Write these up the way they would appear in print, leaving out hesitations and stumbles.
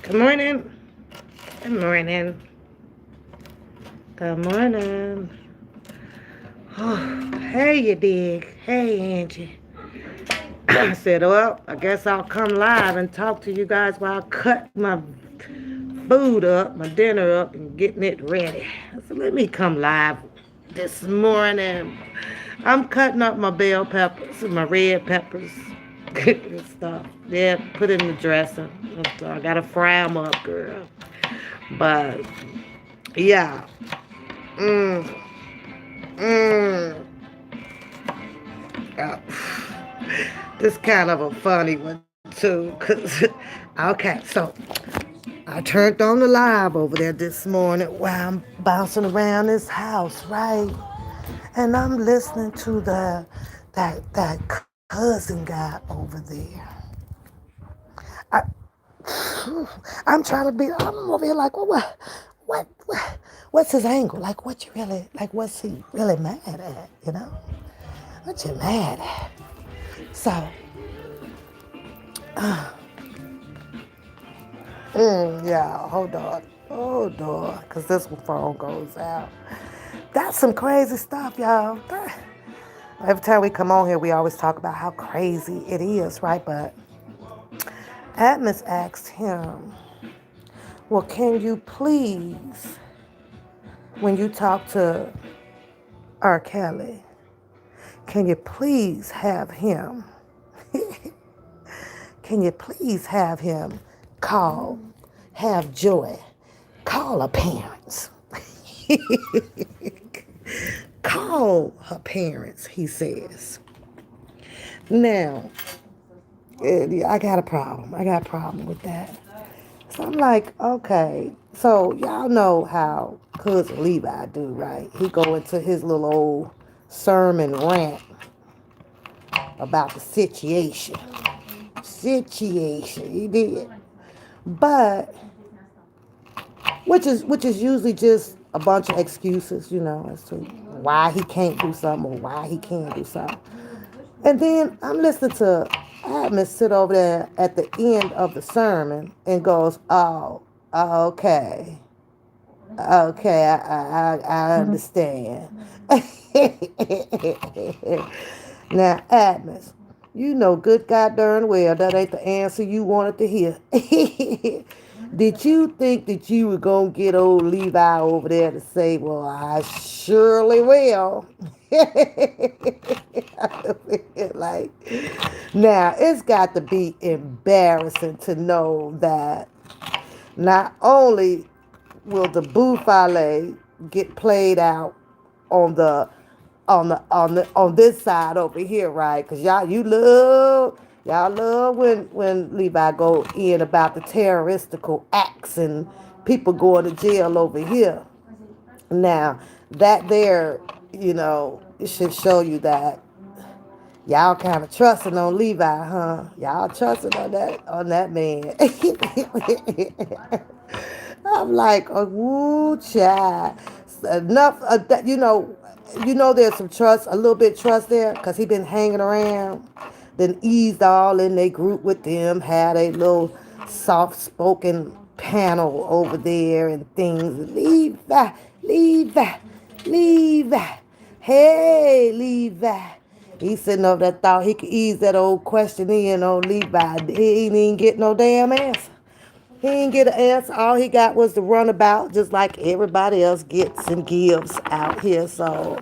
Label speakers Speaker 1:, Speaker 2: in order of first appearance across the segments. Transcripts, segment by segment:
Speaker 1: Good morning. Good morning. Good morning. Oh, hey, you dig. Hey, Angie. I said, well, I guess I'll come live and talk to you guys while I cut my food up, my dinner up, and getting it ready. So let me come live this morning. I'm cutting up my bell peppers and my red peppers and stuff. Yeah, put it in the dresser. So I gotta fry them up, girl. But yeah, mm, mm. Uh, this kind of a funny one too, cause okay, so I turned on the live over there this morning while I'm bouncing around this house, right? And I'm listening to that cousin guy over there. I, I'm trying to be. I'm over here like, what's his angle? Like, what you really like? What's he really mad at? You know, what you mad at? So, yeah, hold on, cause this phone goes out. That's some crazy stuff, y'all. Every time we come on here, we always talk about how crazy it is, right? But Atmos asked him, well, can you please, when you talk to Rkelly, can you please have him, can you please have him call, have Joy, call her parents. Call her parents, he says. Now, I got a problem. I got a problem with that. So I'm like, okay. So y'all know how cousin Levi do, right? He go into his little old sermon rant about the situation. Situation, he did. But which is usually just a bunch of excuses, as to why he can't do something or why he can do something. And then I'm listening to Atmos sit over there at the end of the sermon and goes, "Oh, okay, okay, I understand." Now, Atmos, you know good God darn well that ain't the answer you wanted to hear. Did you think that you were going to get old Levi over there to say, well, I surely will? Like, now, it's got to be embarrassing to know that not only will the buffale get played out on the on this side over here, right? Cause y'all love when Levi go in about the terroristical acts and people going to jail over here. Now that there, it should show you that y'all kind of trusting on Levi, huh? Y'all trusting on that man. I'm like, oh, woo, child. Enough of that, there's some trust, a little bit trust there, because he been hanging around, then eased all in they group with them, had a little soft-spoken panel over there and things. Levi, Levi, Levi. Hey, Levi. He sitting over there thought he could ease that old question in on Levi. He ain't even get no damn answer. He didn't get an answer. All he got was the runabout, just like everybody else gets and gives out here. So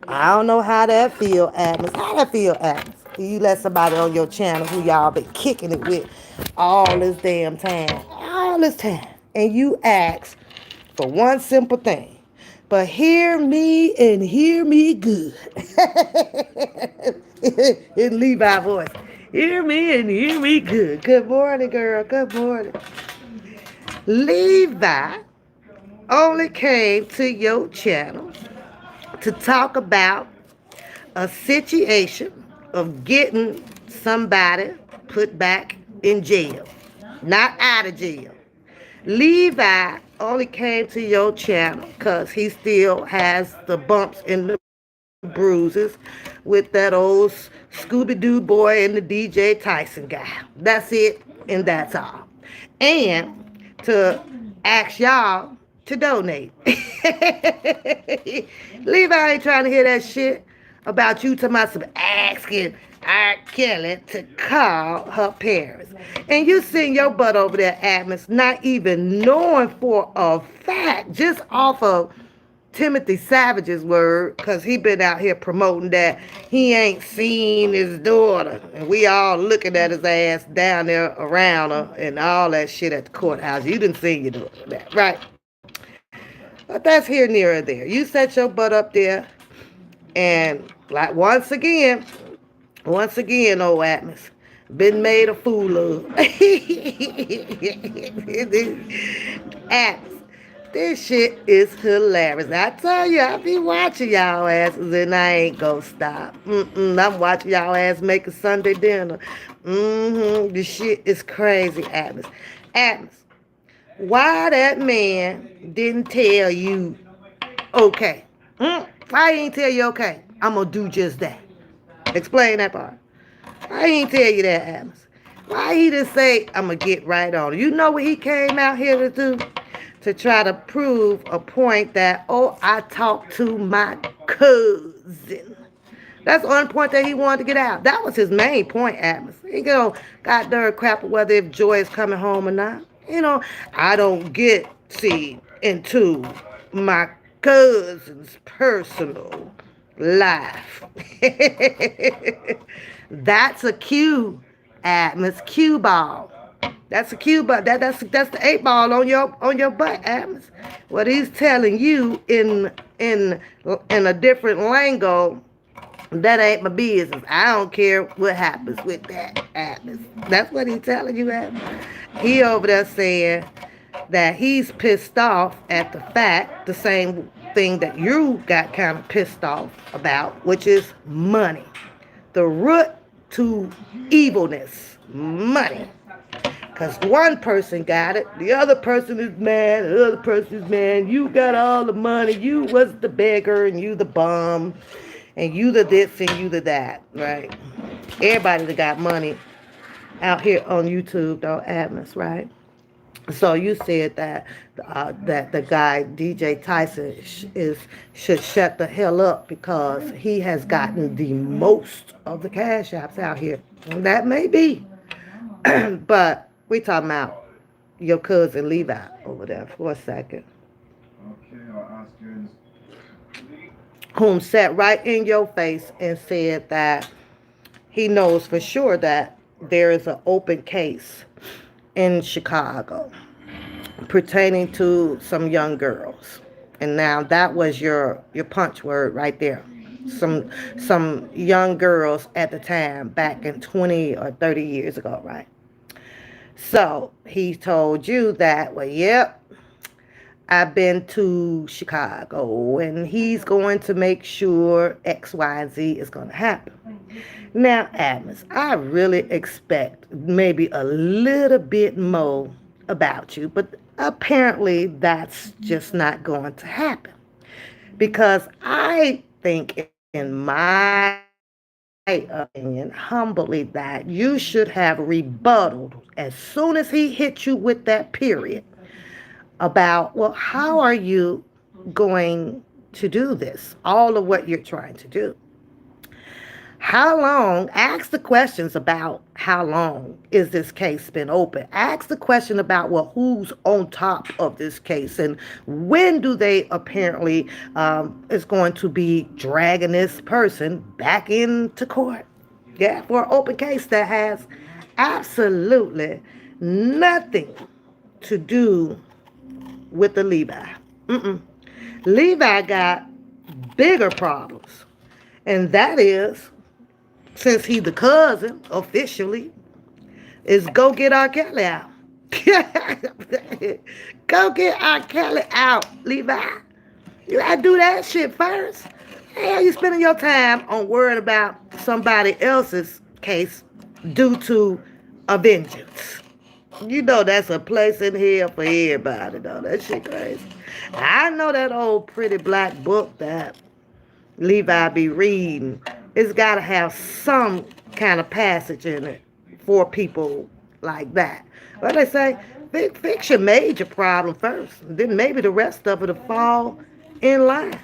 Speaker 1: I don't know how that feel, Atmos. How that feel, Atmos? You let somebody on your channel who y'all been kicking it with all this damn time, all this time, and you ask for one simple thing. But hear me and hear me good. In Levi voice. Hear me and hear me good. Good morning, girl. Good morning. Levi only came to your channel to talk about a situation of getting somebody put back in jail, not out of jail. Levi only came to your channel because he still has the bumps and the bruises with that old Scooby Doo boy and the DJ Tyson guy. That's it, and that's all. And to ask y'all to donate. Levi ain't trying to hear that shit about you talking about some asking Rkelly to call her parents. And you sitting your butt over there, Atmos, not even knowing for a fact, just off of Timothy Savage's word, because he been out here promoting that he ain't seen his daughter. And we all looking at his ass down there around her and all that shit at the courthouse. You didn't see your daughter, right? But that's here, near, or there. You set your butt up there, and like once again, old Atmos, been made a fool of. Atmos, this shit is hilarious. I tell you, I be watching y'all asses and I ain't gonna stop. I'm watching y'all ass making Sunday dinner. This shit is crazy, Atmos. Atmos, why that man didn't tell you, okay? Why he didn't tell you, okay, I'm gonna do just that? Explain that part. Why he didn't tell you that, Atmos? Why he didn't say, I'm gonna get right on it? You know what he came out here to do? To try to prove a point that, oh, I talked to my cousin. That's the only point that he wanted to get out. That was his main point, Atmos. He got dirt crap whether if Joy is coming home or not. I don't get, see, into my cousin's personal life. That's a cue, Atmos. Cue ball. That's a cue ball. That's the 8 ball on your butt, Atmos. What he's telling you in a different lingo, that ain't my business. I don't care what happens with that, Atmos. That's what he's telling you, Atmos. He over there saying that he's pissed off at the fact, the same thing that you got kind of pissed off about, which is money. The root to evilness, money. Because one person got it, the other person is mad, the other person is mad. You got all the money, you was the beggar, and you the bum, and you the this, and you the that, right? Everybody that got money out here on YouTube, though, Atmos, right? So you said that that the guy DJ Tyson should shut the hell up because he has gotten the most of the cash apps out here. And that may be, but we talking about your cousin Levi over there for a second. Okay, I'll ask you. Whom sat right in your face and said that he knows for sure that there is an open case in Chicago pertaining to some young girls. And now that was your punch word right there. Some young girls at the time back in 20 or 30 years ago, right? So he told you that, well, yep, I've been to Chicago and he's going to make sure X, Y, and Z is going to happen. Now, Atmos, I really expect maybe a little bit more about you, but apparently that's just not going to happen. Because I think, in my opinion, humbly, that you should have rebutted as soon as he hit you with that period about, well, how are you going to do this? All of what you're trying to do. How long? Ask the questions about how long is this case been open. Ask the question about, well, who's on top of this case and when do they apparently is going to be dragging this person back into court. Yeah, for an open case that has absolutely nothing to do with the Levi. Levi got bigger problems, and that is, since he the cousin, officially, is go get Rkelly out. Go get Rkelly out, Levi. You gotta do that shit first. Hell, you spending your time on worrying about somebody else's case due to a vengeance. You know that's a place in hell for everybody, though. That shit crazy. I know that old pretty black book that Levi be reading. It's got to have some kind of passage in it for people like that. What they say? Fix your major problem first. Then maybe the rest of it will fall in line.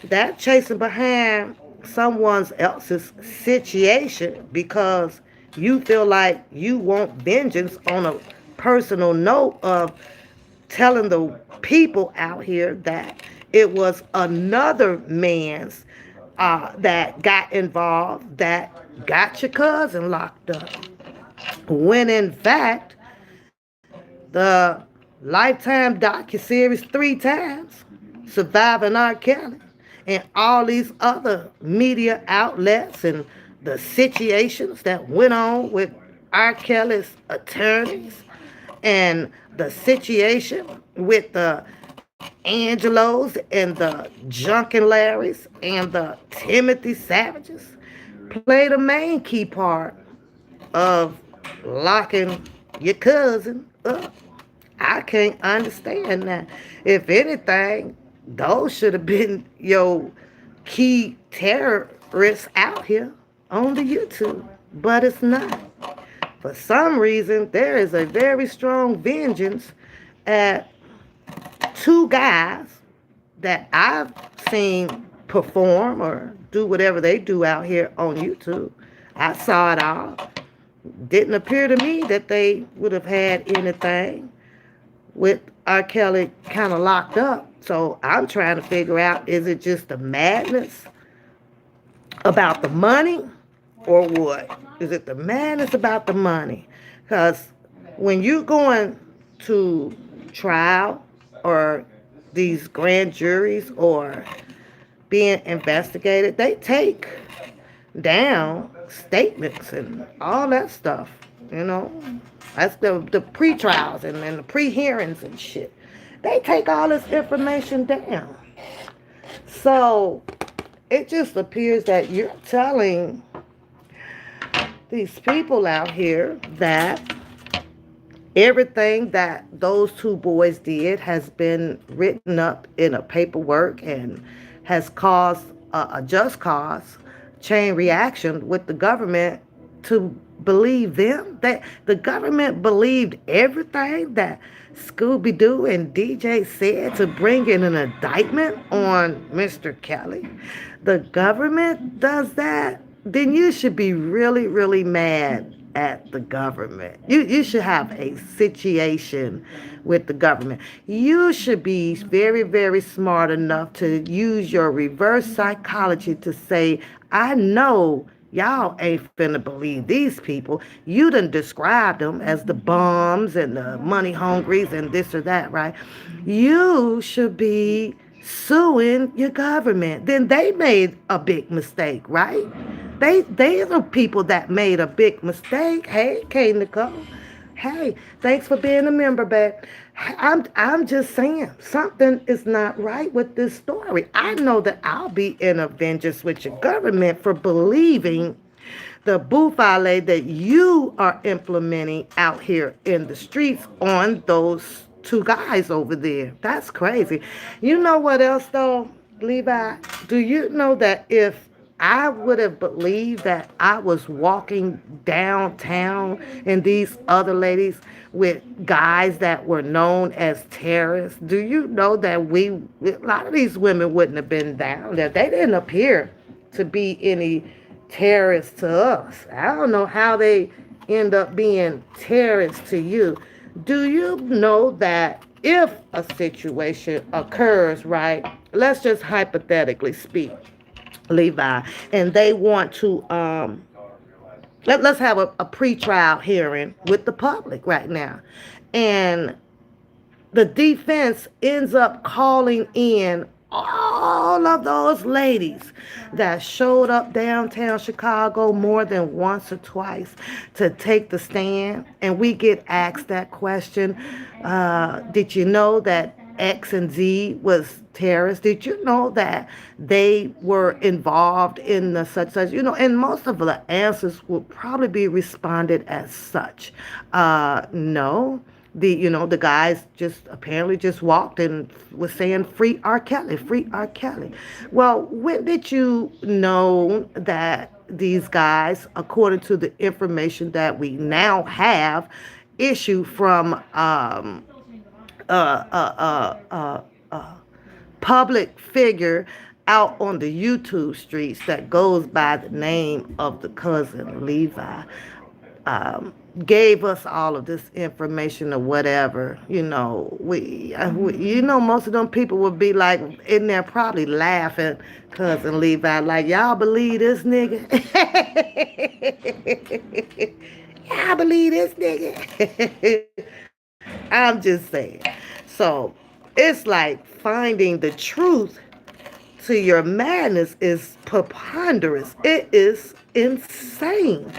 Speaker 1: That chasing behind someone else's situation because you feel like you want vengeance on a personal note of telling the people out here that it was another man's that got involved that got your cousin locked up. When in fact, the Lifetime docuseries 3 times, Surviving R. Kelly, and all these other media outlets and the situations that went on with R. Kelly's attorneys and the situation with the Angelos and the Junkin Larrys and the Timothy Savages played a main key part of locking your cousin up. I can't understand that. If anything, those should have been your key terrorists out here on the YouTube. But it's not. For some reason, there is a very strong vengeance at 2 guys that I've seen perform or do whatever they do out here on YouTube. I saw it all. Didn't appear to me that they would have had anything with R. Kelly kind of locked up. So I'm trying to figure out, is it just the madness about the money or what? Is it the madness about the money? Because when you're going to trial or these grand juries or being investigated, they take down statements and all that stuff, you know. That's the pre-trials and the pre-hearings and shit. They take all this information down. So it just appears that you're telling these people out here that everything that those 2 boys did has been written up in a paperwork and has caused a just cause chain reaction with the government to believe them. That the government believed everything that Scooby Doo and DJ said to bring in an indictment on Mr. Kelly. The government does that, then you should be really, really mad at the government. You should have a situation with the government. You should be very, very smart enough to use your reverse psychology to say, I know y'all ain't finna believe these people. You done described them as the bums and the money hungries and this or that, right? You should be suing your government. Then they made a big mistake, right? They are the people that made a big mistake. Hey, K. Nicole. Hey, thanks for being a member, babe. I'm just saying something is not right with this story. I know that I'll be in a vengeance with your government for believing the buffale that you are implementing out here in the streets on those 2 guys over there. That's crazy. You know what else though, Levi? Do you know that if I would have believed that I was walking downtown and these other ladies with guys that were known as terrorists, do you know that a lot of these women wouldn't have been down there? They didn't appear to be any terrorists to us. I don't know how they end up being terrorists to you. Do you know that if a situation occurs, right? Let's just hypothetically speak, Levi, and they want to let's have a pre-trial hearing with the public right now, and the defense ends up calling in all of those ladies that showed up downtown Chicago more than once or twice to take the stand, and we get asked that question, did you know that X and Z was terrorists? Did you know that they were involved in the such, and most of the answers will probably be responded as such. No. The guys just apparently just walked and was saying, free R. Kelly, free R. Kelly. Well, when did you know that these guys, according to the information that we now have, issue from uh, uh, uh, uh, public figure out on the YouTube streets that goes by the name of the cousin Levi. Um, Gave us all of this information or whatever. Most of them people would be like in there probably laughing, cousin Levi, like, y'all believe this nigga? Y'all believe this nigga? I'm just saying. So it's like finding the truth to your madness is preponderous. It is insane.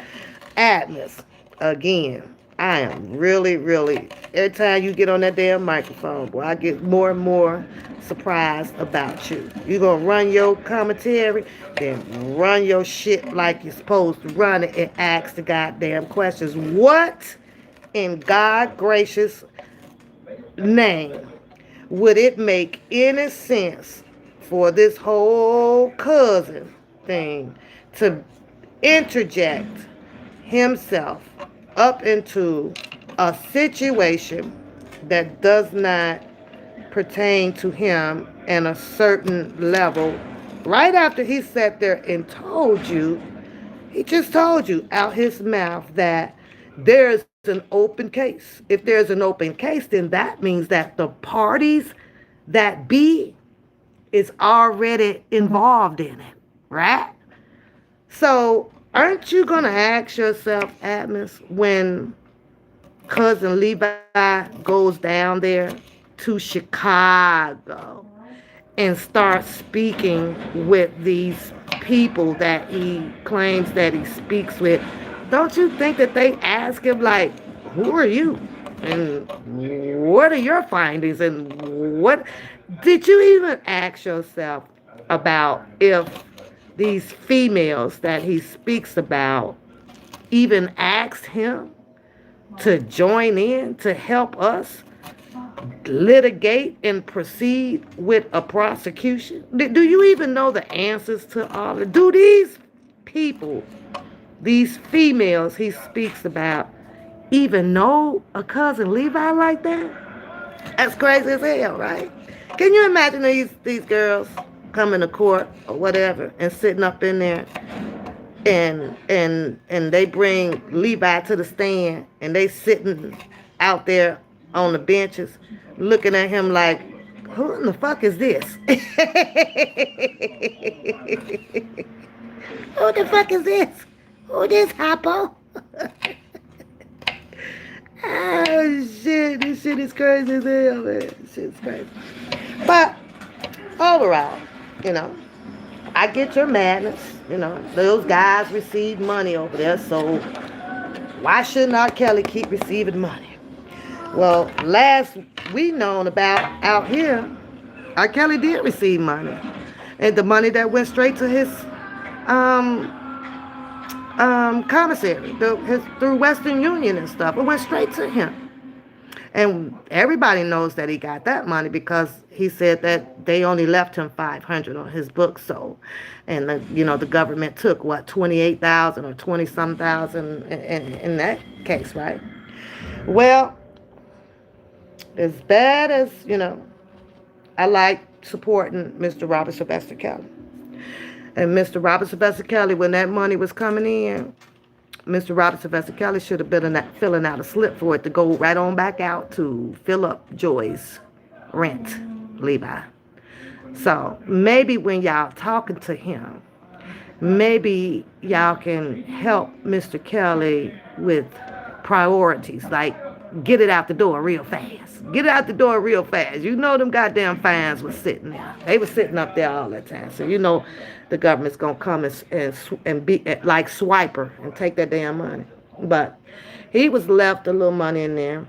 Speaker 1: Atmos, again, I am really, really, every time you get on that damn microphone, boy, I get more and more surprised about you. You gonna run your commentary, then run your shit like you're supposed to run it and ask the goddamn questions. What in God gracious name would it make any sense for this whole cousin thing to interject himself up into a situation that does not pertain to him in a certain level right after he sat there and told you, he just told you out his mouth that there's an open case. If there's an open case, then that means that the parties that be is already involved in it, right? So aren't you gonna ask yourself, Atmos, when cousin Levi goes down there to Chicago and starts speaking with these people that he claims that he speaks with, don't you think that they ask him, like, who are you? And what are your findings? And what did you even ask yourself about if these females that he speaks about even asked him to join in to help us litigate and proceed with a prosecution? Do you even know the answers to all of? Do these people, these females he speaks about, even know a cousin Levi like that? That's crazy as hell, right? Can you imagine these girls coming to court or whatever and sitting up in there and they bring Levi to the stand and they sitting out there on the benches looking at him like, who in the fuck is this? Who the fuck is this? Who this Hoppo? Oh shit, this shit is crazy as hell, man. This shit's crazy. But overall, you know, I get your madness. Those guys receive money over there, so why shouldn't Rkelly keep receiving money? Well, last we known about out here, Rkelly did receive money, and the money that went straight to his commissary, through Western Union and stuff. It went straight to him. And everybody knows that he got that money because he said that they only left him $500 on his book. So, and the government took what, 28,000 or 20 some thousand in that case, right? Well, as bad as I like supporting Mr. Robert Sylvester Kelly. And Mr. Robert Sylvester Kelly, when that money was coming in, Mr. Robert Sylvester Kelly should have been filling out a slip for it to go right on back out to fill up Joy's rent, Levi. So maybe when y'all talking to him, maybe y'all can help Mr. Kelly with priorities, like get it out the door real fast. Get it out the door real fast. Them goddamn fines was sitting there. They were sitting up there all the time. So the government's gonna come and be like Swiper and take that damn money. But he was left a little money in there.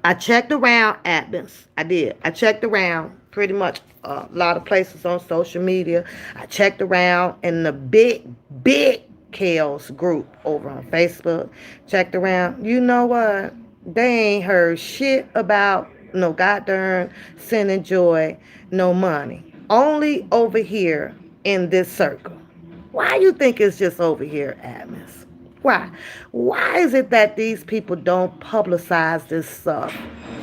Speaker 1: I checked around Atmos. I did. I checked around pretty much a lot of places on social media. I checked around in the big chaos group over on Facebook. Checked around. You know what? They ain't heard shit about no goddamn sending Joy no money. Only over here in this circle. Why you think it's just over here, Atmos? Why? Why is it that these people don't publicize this stuff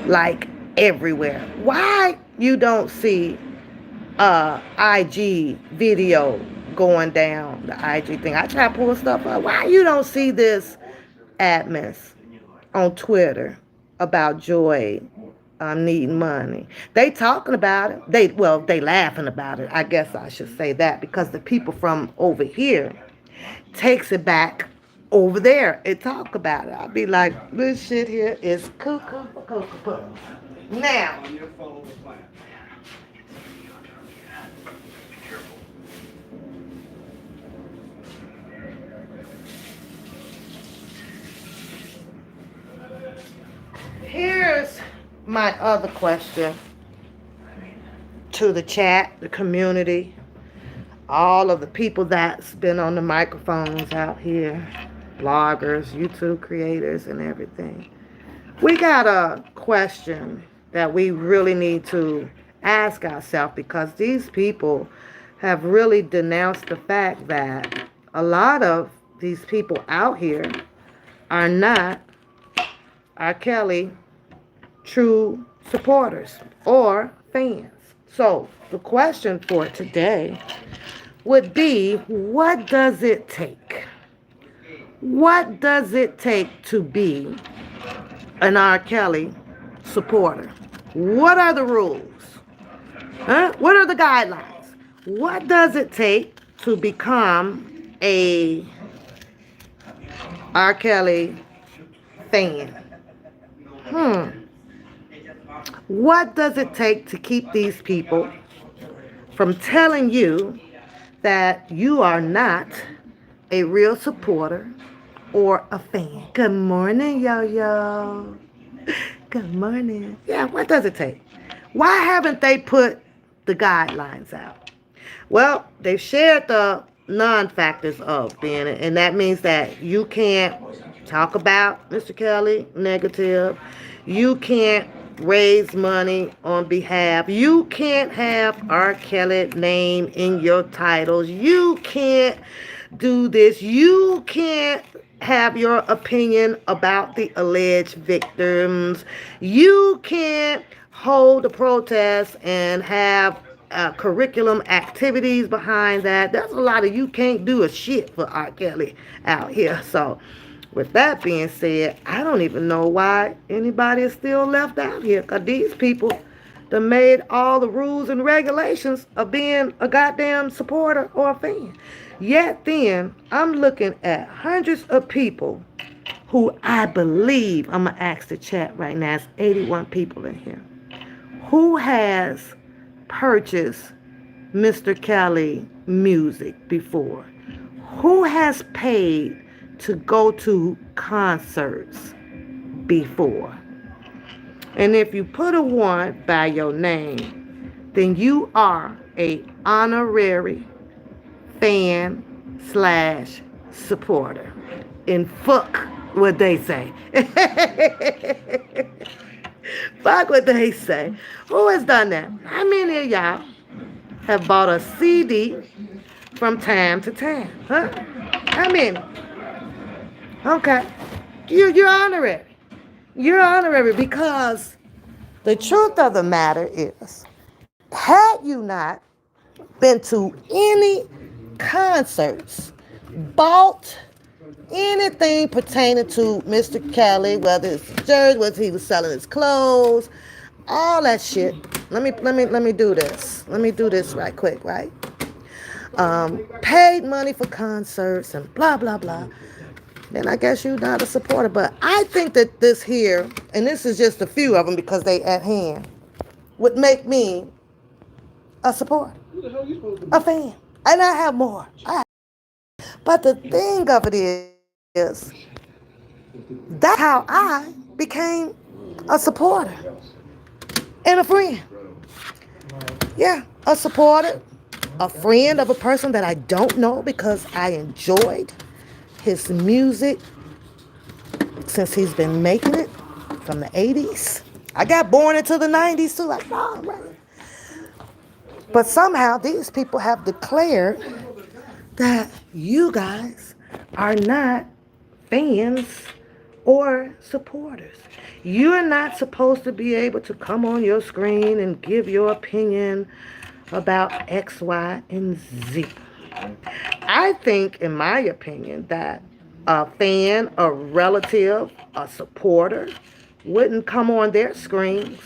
Speaker 1: like everywhere? Why you don't see IG video going down the IG thing? I try to pull stuff up. Why you don't see this Atmos on Twitter about Joy needing money? They talking about it. They laughing about it. I guess I should say that because the people from over here takes it back over there and talk about it. I'll be like, this shit here is cuckoo for cocoa puffs. Now, here's my other question to the chat, the community, all of the people that's been on the microphones out here, bloggers, YouTube creators, and everything. We got a question that we really need to ask ourselves because these people have really denounced the fact that a lot of these people out here are not Rkelly true supporters or fans. So the question for today would be, what does it take? What does it take to be an Rkelly supporter? What are the rules? Huh? What are the guidelines? What does it take to become a Rkelly fan? What does it take to keep these people from telling you that you are not a real supporter or a fan? Good morning, yo-yo. Good morning. Yeah, what does it take? Why haven't they put the guidelines out? Well, they've shared the non-factors of being it, and that means that you can't talk about Mr. Kelly negative. You can't raise money on behalf. You can't have R. Kelly name in your titles. You can't do this. You can't have your opinion about the alleged victims. You can't hold a protest and have curriculum activities behind that. There's a lot of you can't do a shit for R. Kelly out here. So with that being said, I don't even know why anybody is still left out here, because these people done made all the rules and regulations of being a goddamn supporter or a fan. Yet then, I'm looking at hundreds of people who I believe, I'm going to ask the chat right now, it's 81 people in here, who has purchased Mr. Kelly music before? Who has paid to go to concerts before? And if you put a 1 by your name, then you are a honorary fan slash supporter. And fuck what they say. Fuck what they say. Who has done that? How many of y'all have bought a CD from time to time? Huh? How many? Okay. You're honorary. You're honorary because the truth of the matter is, had you not been to any concerts, bought anything pertaining to Mr. Kelly, whether it's jersey, whether he was selling his clothes, all that shit. Let me do this. Let me do this right quick, right? Paid money for concerts and blah blah blah. Then I guess you're not a supporter. But I think that this here, and this is just a few of them because they at hand, would make me a supporter, a fan. And I have more. But the thing of it is, that's how I became a supporter and a friend. Yeah, a supporter, a friend of a person that I don't know because I enjoyed his music since he's been making it from the 80s. I got born into the 90s too. Like, all right. But somehow these people have declared that you guys are not fans or supporters. You're not supposed to be able to come on your screen and give your opinion about X, Y, and Z. I think, in my opinion, that a fan, a relative, a supporter wouldn't come on their screens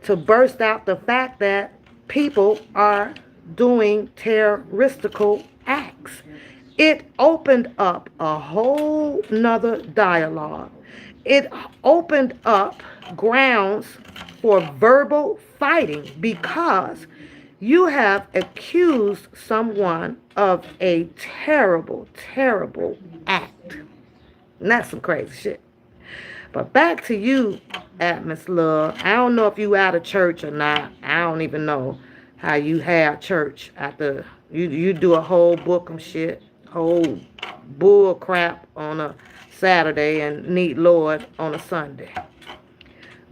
Speaker 1: to burst out the fact that people are doing terroristical acts. It opened up a whole nother dialogue. It opened up grounds for verbal fighting because you have accused someone of a terrible, terrible act. And that's some crazy shit. But back to you, Atmos Love. I don't know if you out of church or not. I don't even know how you have church after you do a whole book of shit, whole bull crap on a Saturday and need Lord on a Sunday.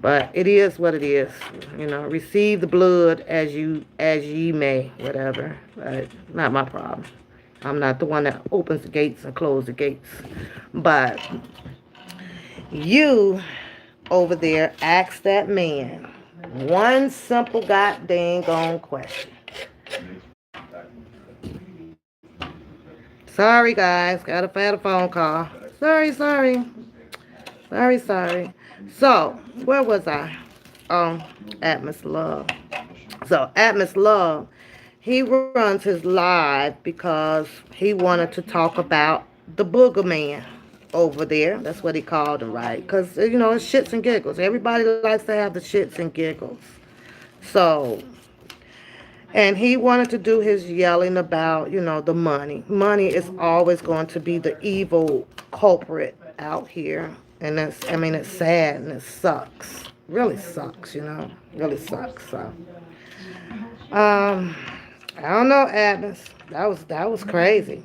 Speaker 1: But it is what it is. Receive the blood as ye may, whatever. But not my problem. I'm not the one that opens the gates and closes the gates. But you over there ask that man one simple goddamn gone question. Sorry guys, got a phone call. Sorry. So, where was I? Atmos Love. So, Atmos Love, he runs his live because he wanted to talk about the booger man over there. That's what he called him, right? Because, it's shits and giggles. Everybody likes to have the shits and giggles. So, and he wanted to do his yelling about, the money. Money is always going to be the evil culprit out here. And it's sad and it sucks. Really sucks, Really sucks. So, I don't know, Adams. That was crazy,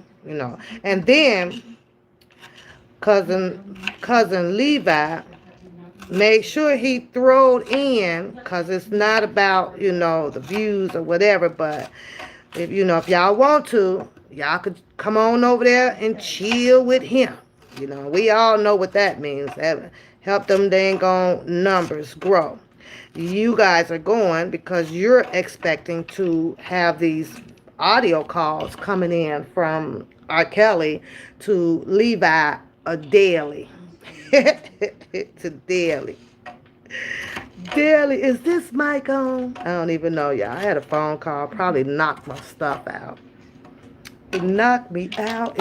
Speaker 1: And then cousin Levi made sure he throwed in, because it's not about, the views or whatever, but if y'all want to, y'all could come on over there and chill with him. We all know what that means. Help them dang on numbers grow. You guys are going because you're expecting to have these audio calls coming in from Rkelly to Levi a daily. To daily. Daily, is this mic on? I don't even know, y'all. I had a phone call, probably knocked my stuff out. It knocked me out.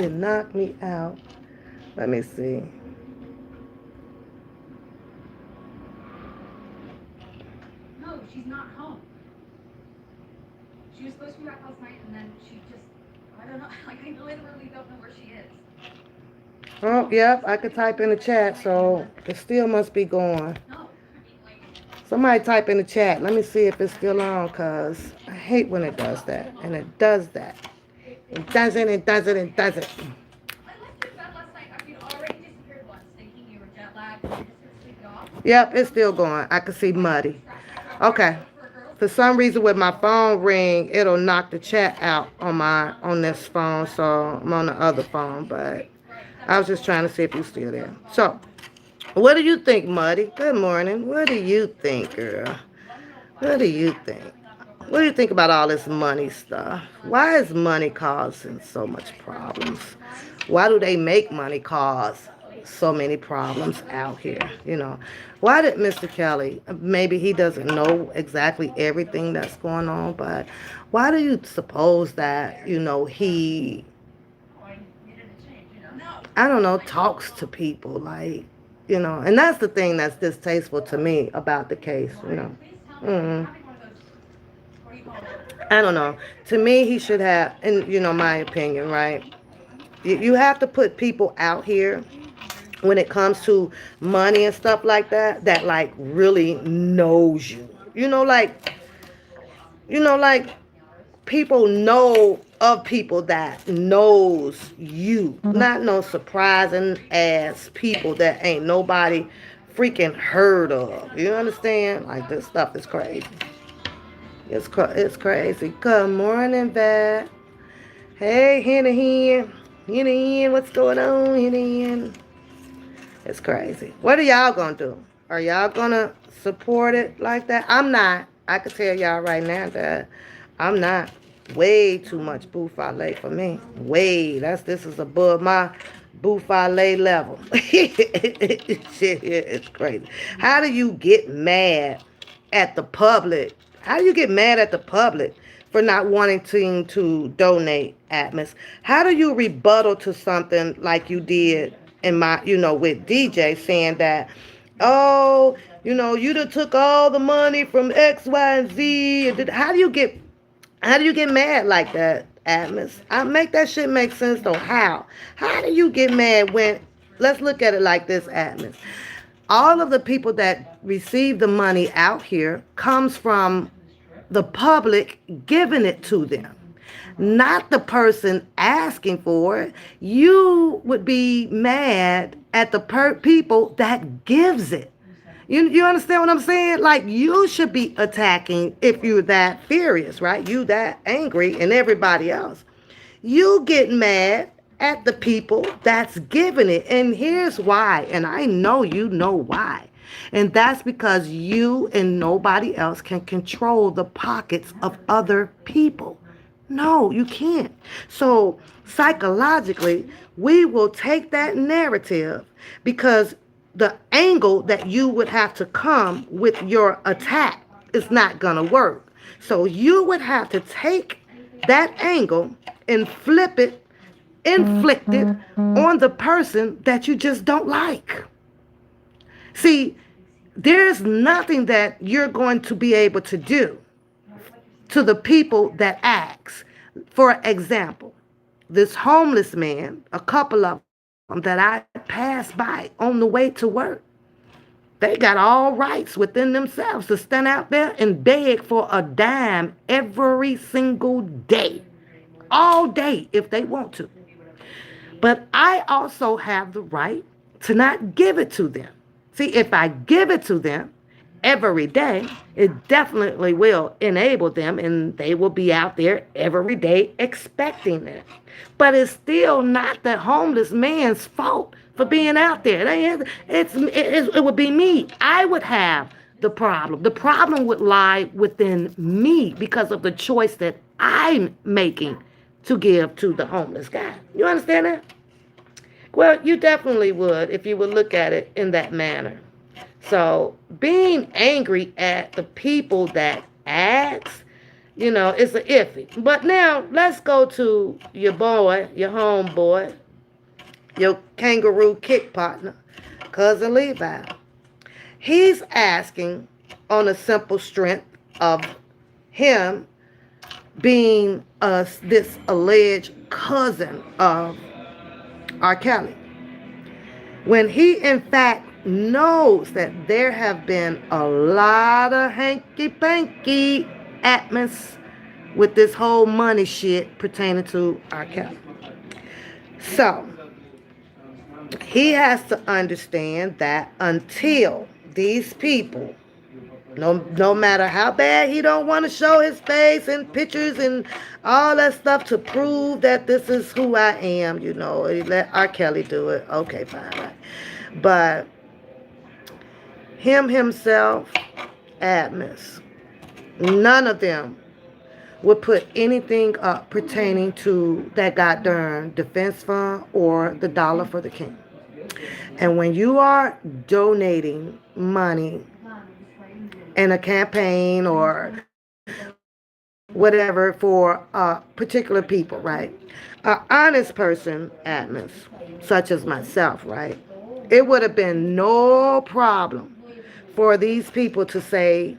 Speaker 1: Let me see.
Speaker 2: No, she's not home. She was supposed to be back last night, and then she just, I don't know, like, I literally don't know where she is.
Speaker 1: Oh, yep, I could type in the chat, so it still must be going.
Speaker 2: No.
Speaker 1: Somebody type in the chat. Let me see if it's still on, because I hate when it does that. And it does that. It doesn't.
Speaker 2: I left your bed last night after you'd already disappeared once, thinking you were jet lagged and you just sort of sleeped off.
Speaker 1: Yep, it's still going. I can see muddy. Okay. For some reason, with my phone ring, it'll knock the chat out on this phone, so I'm on the other phone. But I was just trying to see if you're still there. So, what do you think, Muddy? Good morning. What do you think, girl? What do you think? What do you think about all this money stuff? Why is money causing so much problems? Why do they make money cause so many problems out here? Why did Mr. Kelly, maybe he doesn't know exactly everything that's going on, but why do you suppose that, he, I don't know, talks to people like, and that's the thing that's distasteful to me about the case, Mm-hmm. I don't know. To me, he should have, in my opinion, right? You have to put people out here when it comes to money and stuff like that, that like really knows you. Like people know of people that knows you. Not no surprising ass people that ain't nobody freaking heard of. You understand? Like, this stuff is crazy. It's crazy. Good morning, Vat. Hey, Henny Hen. Henny Hen, what's going on, Henny Hen? It's crazy. What are y'all gonna do? Are y'all gonna support it like that? I'm not. I can tell y'all right now that I'm not. Way too much buffale for me. Way. This is above my buffale level. Shit here is crazy. How do you get mad at the public? How do you get mad at the public for not wanting to donate, Atmos? How do you rebuttal to something like you did in my, with DJ saying that, oh, you done took all the money from X, Y, and Z. How do you get mad like that, Atmos? I make that shit make sense though. How? How do you get mad when? Let's look at it like this, Atmos. All of the people that receive the money out here comes from the public giving it to them, not the person asking for it. You would be mad at the people that gives it. You understand what I'm saying? Like, you should be attacking if you're that furious, right? You that angry and everybody else. You get mad at the people that's giving it. And here's why. And I know you know why. And that's because you and nobody else can control the pockets of other people. No, you can't. So psychologically, we will take that narrative because the angle that you would have to come with your attack is not going to work. So you would have to take that angle and flip it, inflict it on the person that you just don't like. See, there's nothing that you're going to be able to do to the people that ask. For example, this homeless man, a couple of them that I passed by on the way to work, they got all rights within themselves to stand out there and beg for a dime every single day, all day if they want to. But I also have the right to not give it to them. See, if I give it to them every day, it definitely will enable them and they will be out there every day expecting it. But it's still not the homeless man's fault for being out there. It would be me. I would have the problem. The problem would lie within me because of the choice that I'm making to give to the homeless guy. You understand that? Well, you definitely would if you would look at it in that manner. So being angry at the people that ask, it's a iffy. But now let's go to your boy, your homeboy, your kangaroo kick partner, cousin Levi. He's asking on a simple strength of him being this alleged cousin of Rkelly, when he in fact knows that there have been a lot of hanky-panky Atmos with this whole money shit pertaining to Rkelly. So he has to understand that until these people, no matter how bad he don't want to show his face and pictures and all that stuff to prove that this is who I am, let Rkelly do it. Okay, fine, right? But him himself, Atmos, none of them would put anything up pertaining to that goddamn defense fund or the dollar for the king. And when you are donating money in a campaign or whatever for particular people, right? An honest person, Atmos, such as myself, right? It would have been no problem for these people to say,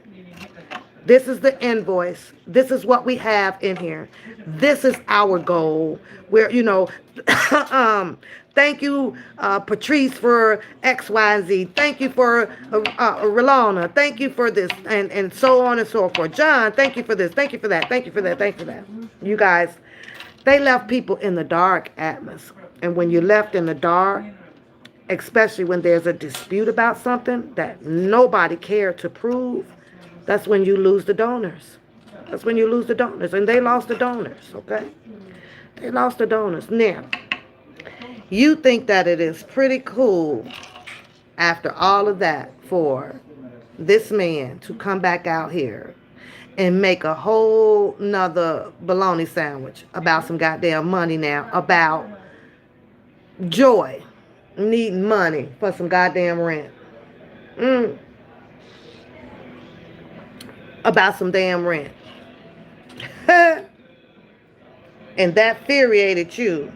Speaker 1: this is the invoice. This is what we have in here. This is our goal. Where, thank you, Patrice, for X, Y, and Z. Thank you for Rolona. Thank you for this, and so on and so forth. John, thank you for this. Thank you for that. Thank you for that. Thank you for that. You guys, they left people in the dark, Atmos. And when you're left in the dark, especially when there's a dispute about something that nobody cared to prove, that's when you lose the donors. That's when you lose the donors. And they lost the donors, okay? They lost the donors. Now, you think that it is pretty cool after all of that for this man to come back out here and make a whole nother bologna sandwich about some goddamn money now, about Joy needing money for some goddamn rent. Mm, about some damn rent. And that infuriated you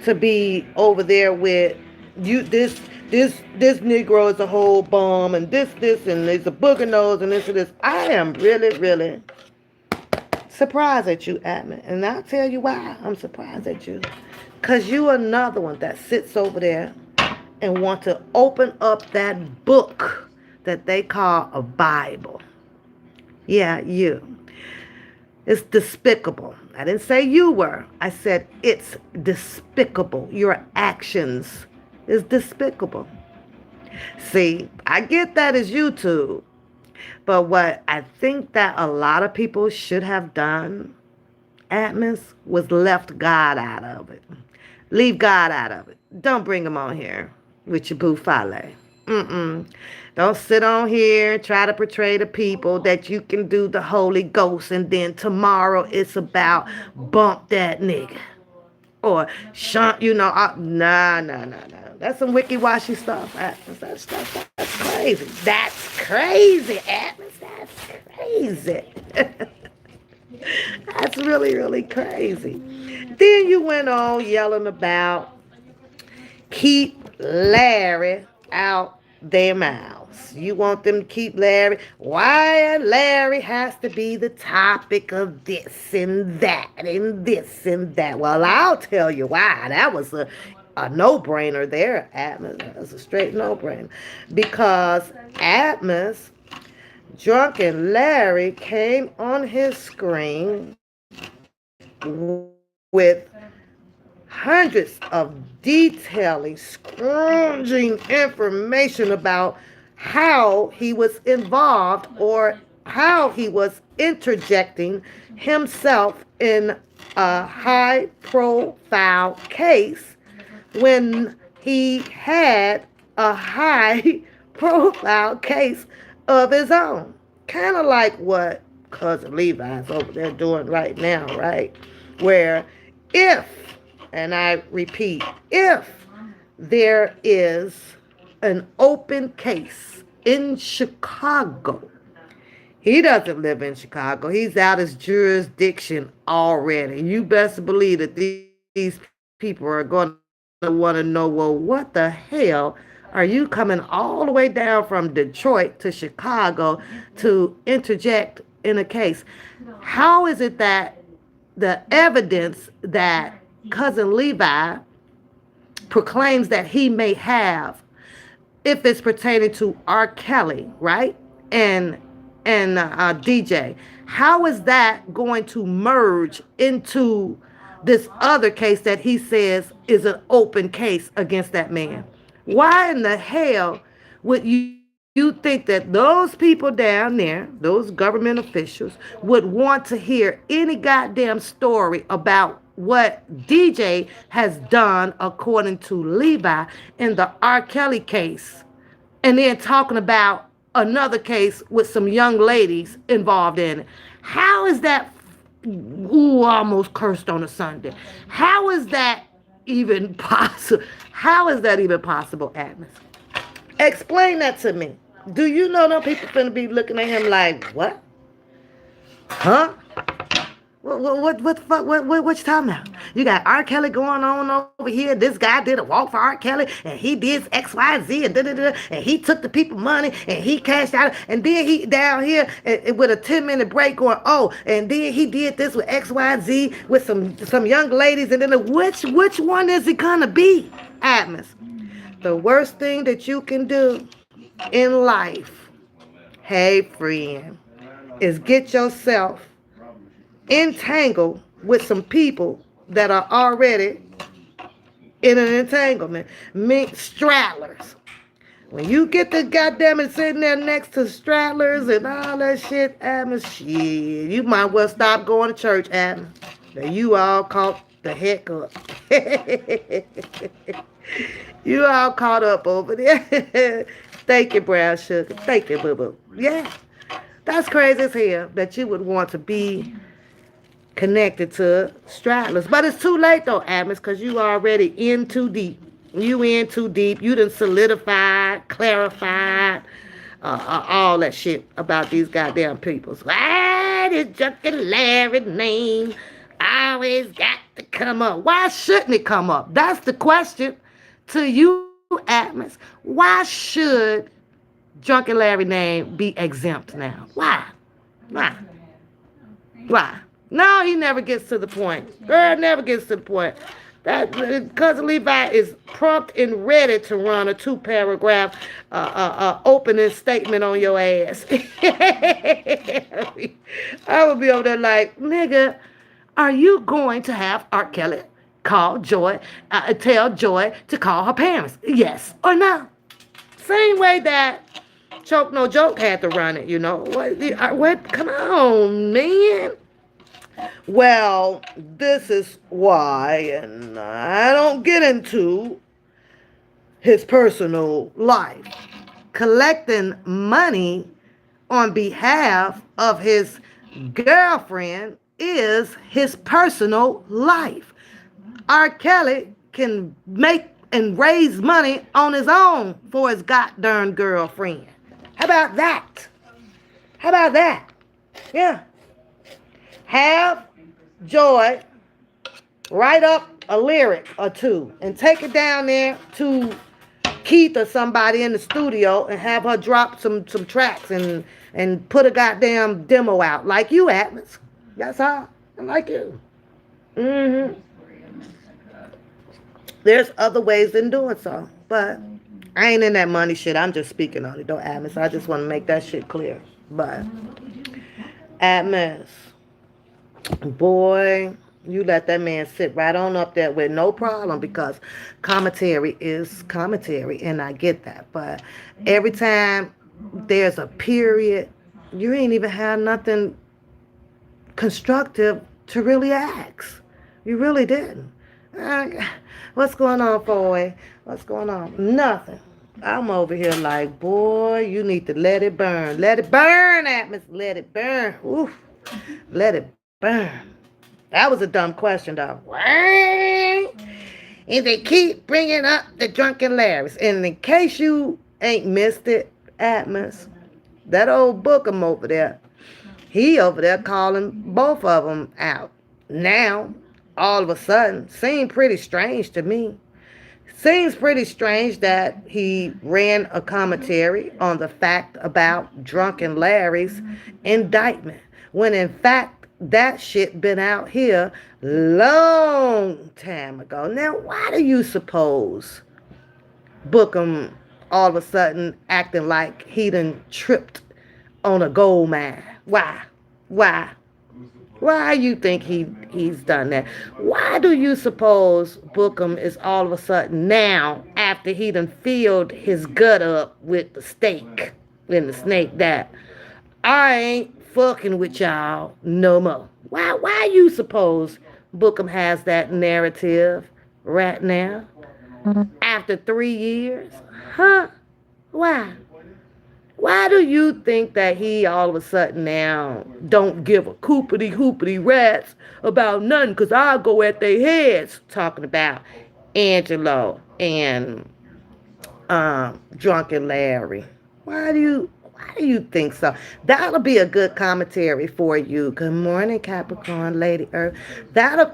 Speaker 1: to be over there with you this Negro is a whole bum and this and there's a booger nose and this and this. I am really, really surprised at you, Atman. And I'll tell you why I'm surprised at you. Cause you another one that sits over there and want to open up that book that they call a Bible. Yeah, you. It's despicable. I didn't say you were. I said it's despicable. Your actions is despicable. See, I get that as YouTube. But what I think that a lot of people should have done, Atmos, was left God out of it. Leave God out of it. Don't bring him on here with your buffale. Mm-mm. Don't sit on here and try to portray to people that you can do the Holy Ghost and then tomorrow it's about bump that nigga. Or, nah. That's some wicky-washy stuff. That's crazy. That's crazy, Atlas. That's crazy. That's really, really crazy. Then you went on yelling about keep Larry out their mouths. You want them to keep Larry. Why Larry has to be the topic of this and that and this and that. Well, I'll tell you why. That was a no-brainer there, Atmos. That was a straight no-brainer. Because Atmos, drunken Larry, came on his screen with hundreds of detailing, scrounging information about how he was involved or how he was interjecting himself in a high profile case when he had a high profile case of his own. Kind of like what cousin Levi's over there doing right now, right? Where if, and I repeat, if there is an open case in Chicago, he doesn't live in Chicago. He's out his jurisdiction already. You best believe that these people are going to want to know, well, what the hell are you coming all the way down from Detroit to Chicago to interject in a case? How is it that the evidence that cousin Levi proclaims that he may have, if it's pertaining to Rkelly, right? And DJ, how is that going to merge into this other case that he says is an open case against that man? Why in the hell would you think that those people down there, those government officials, would want to hear any goddamn story about what DJ has done according to Levi in the Rkelly case, and then talking about another case with some young ladies involved in it? How is that? Ooh, almost cursed on a Sunday. How is that even possible? How is that even possible, Atmos? Explain that to me. Do you know them people finna be looking at him like, what? Huh? What the fuck? What you talking about? You got Rkelly going on over here. This guy did a walk for Rkelly, and he did X, Y, Z, and and he took the people money, and he cashed out, and then he down here with a 10-minute break going, oh, and then he did this with X, Y, Z with some young ladies, and then which one is it gonna be, Atmos? The worst thing that you can do in life, hey friend, is get yourself entangled with some people that are already in an entanglement. Straddlers. When you get the goddamn it sitting there next to straddlers and all that shit, shit, you might well stop going to church, That you all caught the heck up. You all caught up over there. Thank you, brown sugar. Thank you, boo boo. Yeah, that's crazy as hell that you would want to be connected to stragglers. But it's too late though, Atmos, because you already in too deep. You in too deep. You done solidified, clarified, all that shit about these goddamn peoples. Why this Junkin' Larry name always got to come up? Why shouldn't it come up? That's the question to you, Atmos. Why should Drunken Larry name be exempt now? Why? Why? Why? No, he never gets to the point. Girl never gets to the point. That cousin Levi is prompt and ready to run a 2 paragraph opening statement on your ass. I would be over there like, nigga, are you going to have Rkelly call Joy, tell Joy to call her parents? Yes or no? Same way that Choke No Joke had to run it, you know. What? Come on, man. Well, this is why, and I don't get into his personal life. Collecting money on behalf of his girlfriend is his personal life. R. Kelly can make and raise money on his own for his goddamn girlfriend. How about that? How about that? Yeah. Have Joy write up a lyric or two and take it down there to Keith or somebody in the studio and have her drop some tracks and put a goddamn demo out like you, Atmos. That's all. Like you. Mm-hmm. There's other ways than doing so, but I ain't in that money shit. I'm just speaking on it, though, Atmos. I just want to make that shit clear. But Atmos, boy, you let that man sit right on up there with no problem because commentary is commentary, and I get that. But every time there's a period, you ain't even had nothing constructive to really ask. You really didn't. What's going on, boy? What's going on? Nothing. I'm over here like, boy, you need to let it burn. Let it burn, Atmos. Let it burn. Oof. Let it burn. That was a dumb question, though. And they keep bringing up the Drunken Larrys. And in case you ain't missed it, Atmos, that old Bookham over there, he over there calling both of them out. Now, all of a sudden, seemed pretty strange to me. Seems pretty strange that he ran a commentary on the fact about Drunken Larry's indictment, when in fact that shit been out here long time ago. Now, why do you suppose Bookham all of a sudden acting like he done tripped on a gold mine? Why? Why? Why you think he's done that? Why do you suppose Bookham is all of a sudden now, after he done filled his gut up with the steak and the snake, that I ain't fucking with y'all no more? Why you suppose Bookham has that narrative right now? After 3 years? Huh? Why? Why do you think that he all of a sudden now don't give a coopity hoopity rats about nothing? Because I'll go at their heads talking about Angelo and Drunken Larry. Why do you think so? That'll be a good commentary for you. Good morning, Capricorn, Lady Earth.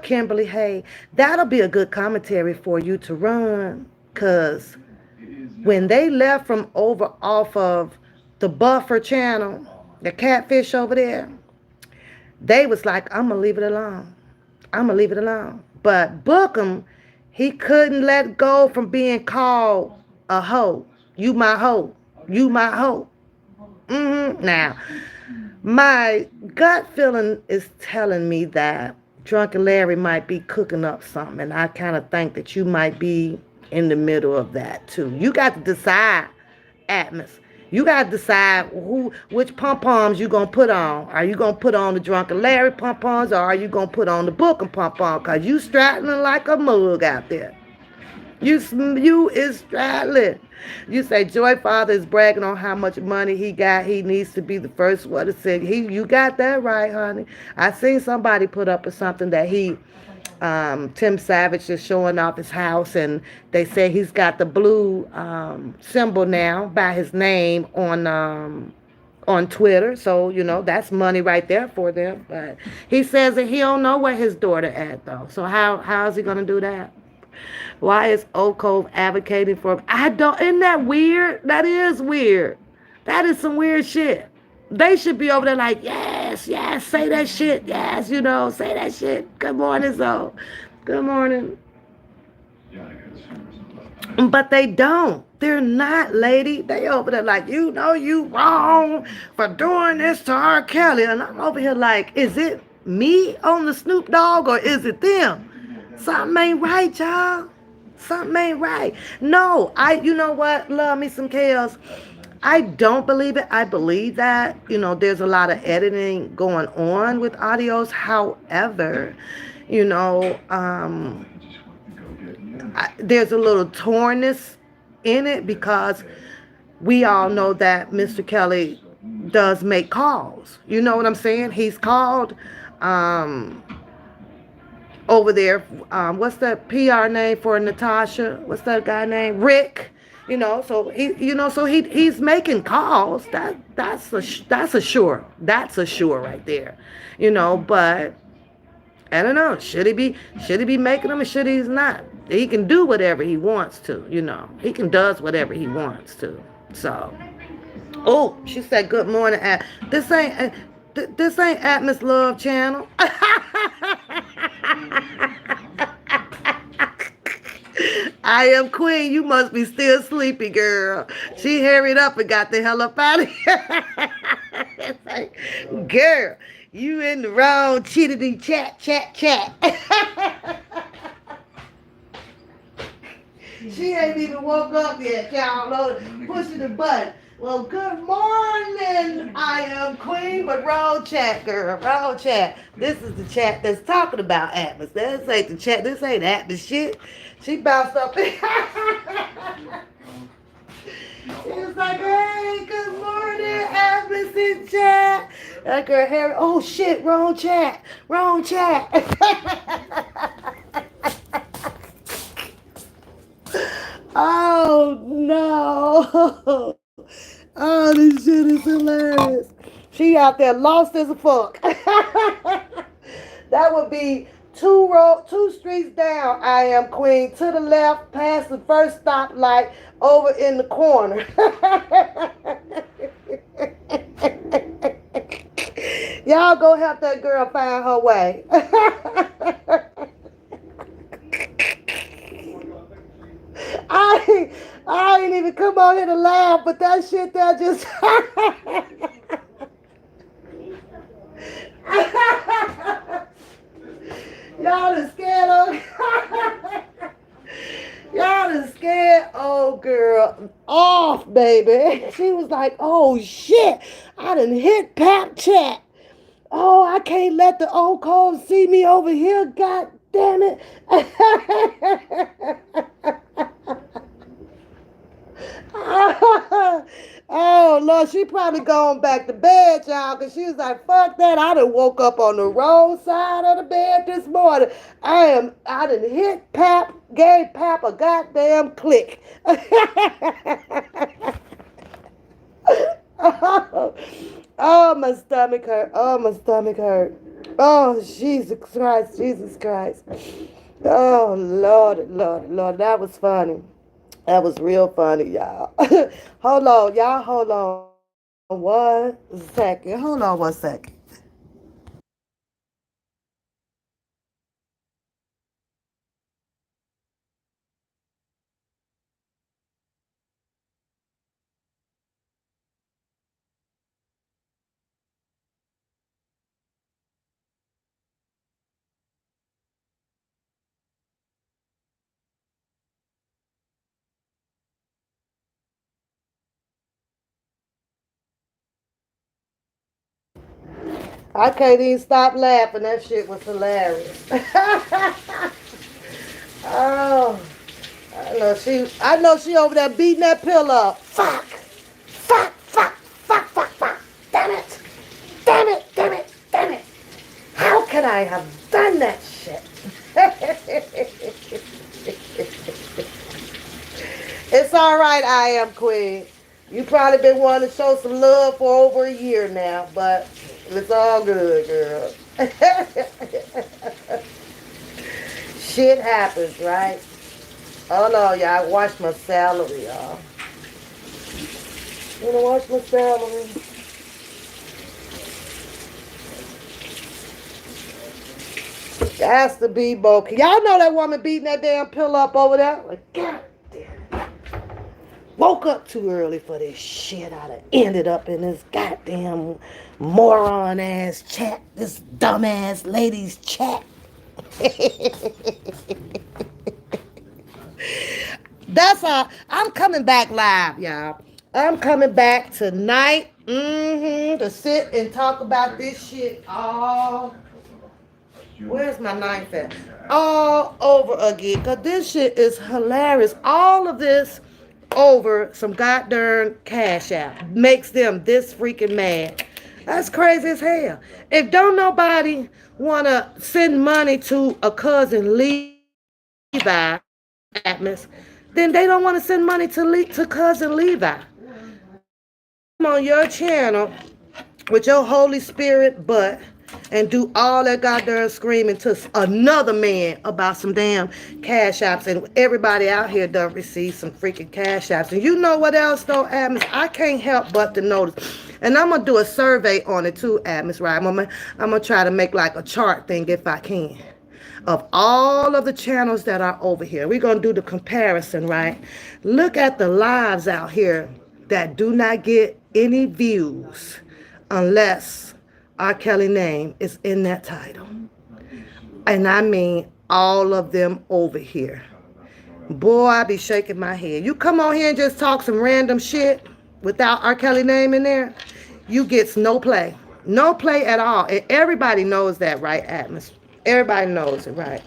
Speaker 1: Kimberly, hey, that'll be a good commentary for you to run. Because when they left from over off of the Buffer channel, the catfish over there, they was like, I'm going to leave it alone. I'm going to leave it alone. But Bookham, he couldn't let go from being called a hoe. You my hoe. You my hoe. Now, my gut feeling is telling me that Drunken Larry might be cooking up something, and I kind of think that you might be in the middle of that too. You got to decide, Atmos. You got to decide which pom-poms you going to put on. Are you going to put on the Drunken Larry pom-poms, or are you going to put on the Bookham pom-pom? Because you straddling like a mug out there. You is straddling. You say Joy Father is bragging on how much money he got. He needs to be the first one to sing. You got that right, honey. I seen somebody put up or something that Tim Savage is showing off his house, and they say he's got the blue symbol now by his name on Twitter. So, that's money right there for them. But he says that he don't know where his daughter at though. So how is he gonna do that? Why is Oak Cove advocating for? I don't. Isn't that weird? That is weird. That is some weird shit. They should be over there like, yes, yes, say that shit, yes, say that shit. Good morning, so. Good morning. But they don't. They're not, lady. They over there like, you wrong for doing this to Rkelly. And I'm over here like, is it me on the Snoop Dogg or is it them? Something ain't right, y'all. Something ain't right. No, you know what? Love me some chaos. I don't believe it. I believe that, there's a lot of editing going on with audios. However, you know, um, there's a little tornness in it because we all know that Mr. Kelly does make calls. You know what I'm saying? He's called um, over there. What's that PR name for Natasha? What's that guy name? Rick. So he's making calls. That's a sure. That's a sure right there. But I don't know. Should he be making them or should he's not? He can do whatever he wants to. He can does whatever he wants to. So, oh, she said good morning. This ain't Atmos Love Channel. I am Queen. You must be still sleepy, girl. She hurried up and got the hell up out of here. It's like, girl, you in the wrong chittity chat, chat, chat. She ain't even woke up yet, y'all. Pushing the button. Well, good morning. I am Queen, but wrong chat, girl. Wrong chat. This is the chat that's talking about Atmos. This ain't the chat. This ain't Atmos shit. She bounced up. She was like, hey, good morning, Atmos in chat. That girl, Harry. Oh, shit. Wrong chat. Wrong chat. Oh no! Oh, this shit is hilarious. She out there lost as a fuck. That would be two streets down. I am Queen to the left, past the first stoplight, over in the corner. Y'all go help that girl find her way. I I ain't even come on here to laugh, but that shit there just y'all is scared of y'all is scared old girl off, baby. She was like, oh shit, I done hit Pap Chat. Oh, I can't let the old cold see me over here, god damn it. Oh Lord, she probably going back to bed, y'all, because she was like, fuck that. I done woke up on the wrong side of the bed this morning. I done hit Pap, gave Pap a goddamn click. Oh, my stomach hurt. Oh, my stomach hurt. Oh, Jesus Christ, Jesus Christ. Oh, Lord, Lord, Lord, that was funny. That was real funny, y'all. Hold on, y'all. Hold on one second. Hold on one second. I can't even stop laughing. That shit was hilarious. Oh, I know she over there beating that pillow up. Fuck. Fuck, fuck, fuck, fuck, fuck. Damn it. Damn it, damn it, damn it. How could I have done that shit? It's all right, I am queen. You probably been wanting to show some love for over a year now, but it's all good, girl. Shit happens, right? Oh no, y'all, watch my salary, y'all. You wanna watch my salary? That's the B-Bo. Y'all know that woman beating that damn pill up over there? Like, God damn. Woke up too early for this shit. I'd have ended up in this goddamn moron ass chat. This dumbass ladies chat. That's all. I'm coming back live, y'all. I'm coming back tonight. To sit and talk about this shit all. Where's my knife at? All over again. Because this shit is hilarious. All of this over some goddamn cash app makes them this freaking mad. That's crazy as hell. If don't nobody want to send money to a cousin Levi, Atmos, then they don't want to send money to cousin Levi. Come on your channel with your Holy Spirit butt and do all that goddamn screaming to another man about some damn cash apps, and everybody out here done receive some freaking cash apps. And you know what else though, Atmos? I can't help but to notice, and I'm gonna do a survey on it too, Atmos, right? I'm gonna try to make like a chart thing if I can, of all of the channels that are over here. We're gonna do the comparison, right? Look at the lives out here that do not get any views unless Rkelly name is in that title. And I mean all of them over here. Boy, I be shaking my head. You come on here and just talk some random shit without Rkelly name in there, you gets no play. No play at all. And everybody knows that, right, Atmos? Everybody knows it, right?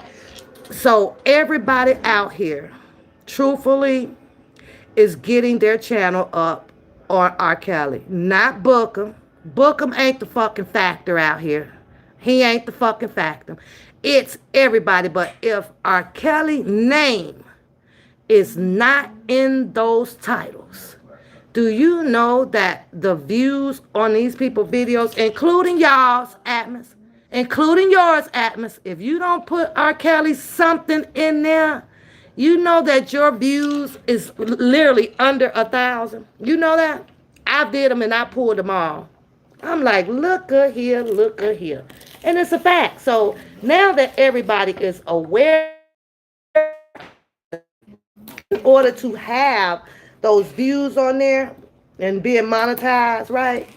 Speaker 1: So everybody out here, truthfully, is getting their channel up on Rkelly. Not Bookham. Bookham ain't the fucking factor out here. He ain't the fucking factor. It's everybody. But if Rkelly name is not in those titles, do you know that the views on these people's videos, including y'all's, Atmos, including yours, Atmos, if you don't put Rkelly something in there, you know that your views is literally under 1,000. You know that? I did them and I pulled them all. I'm like, look at here, look at here. And it's a fact. So now that everybody is aware, in order to have those views on there and being monetized, right,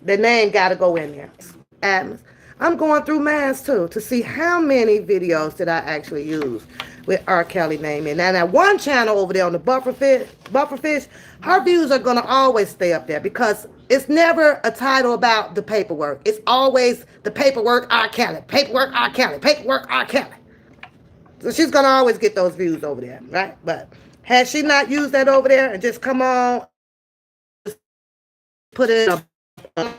Speaker 1: the name got to go in there. Atmos. I'm going through mine too to see how many videos did I actually use with Rkelly name in. Now that one channel over there on the Bufferfish, her views are going to always stay up there because it's never a title about the paperwork. It's always the paperwork Rkelly, paperwork Rkelly, paperwork Rkelly. So she's going to always get those views over there, right? But has she not used that over there and just come on, put it in a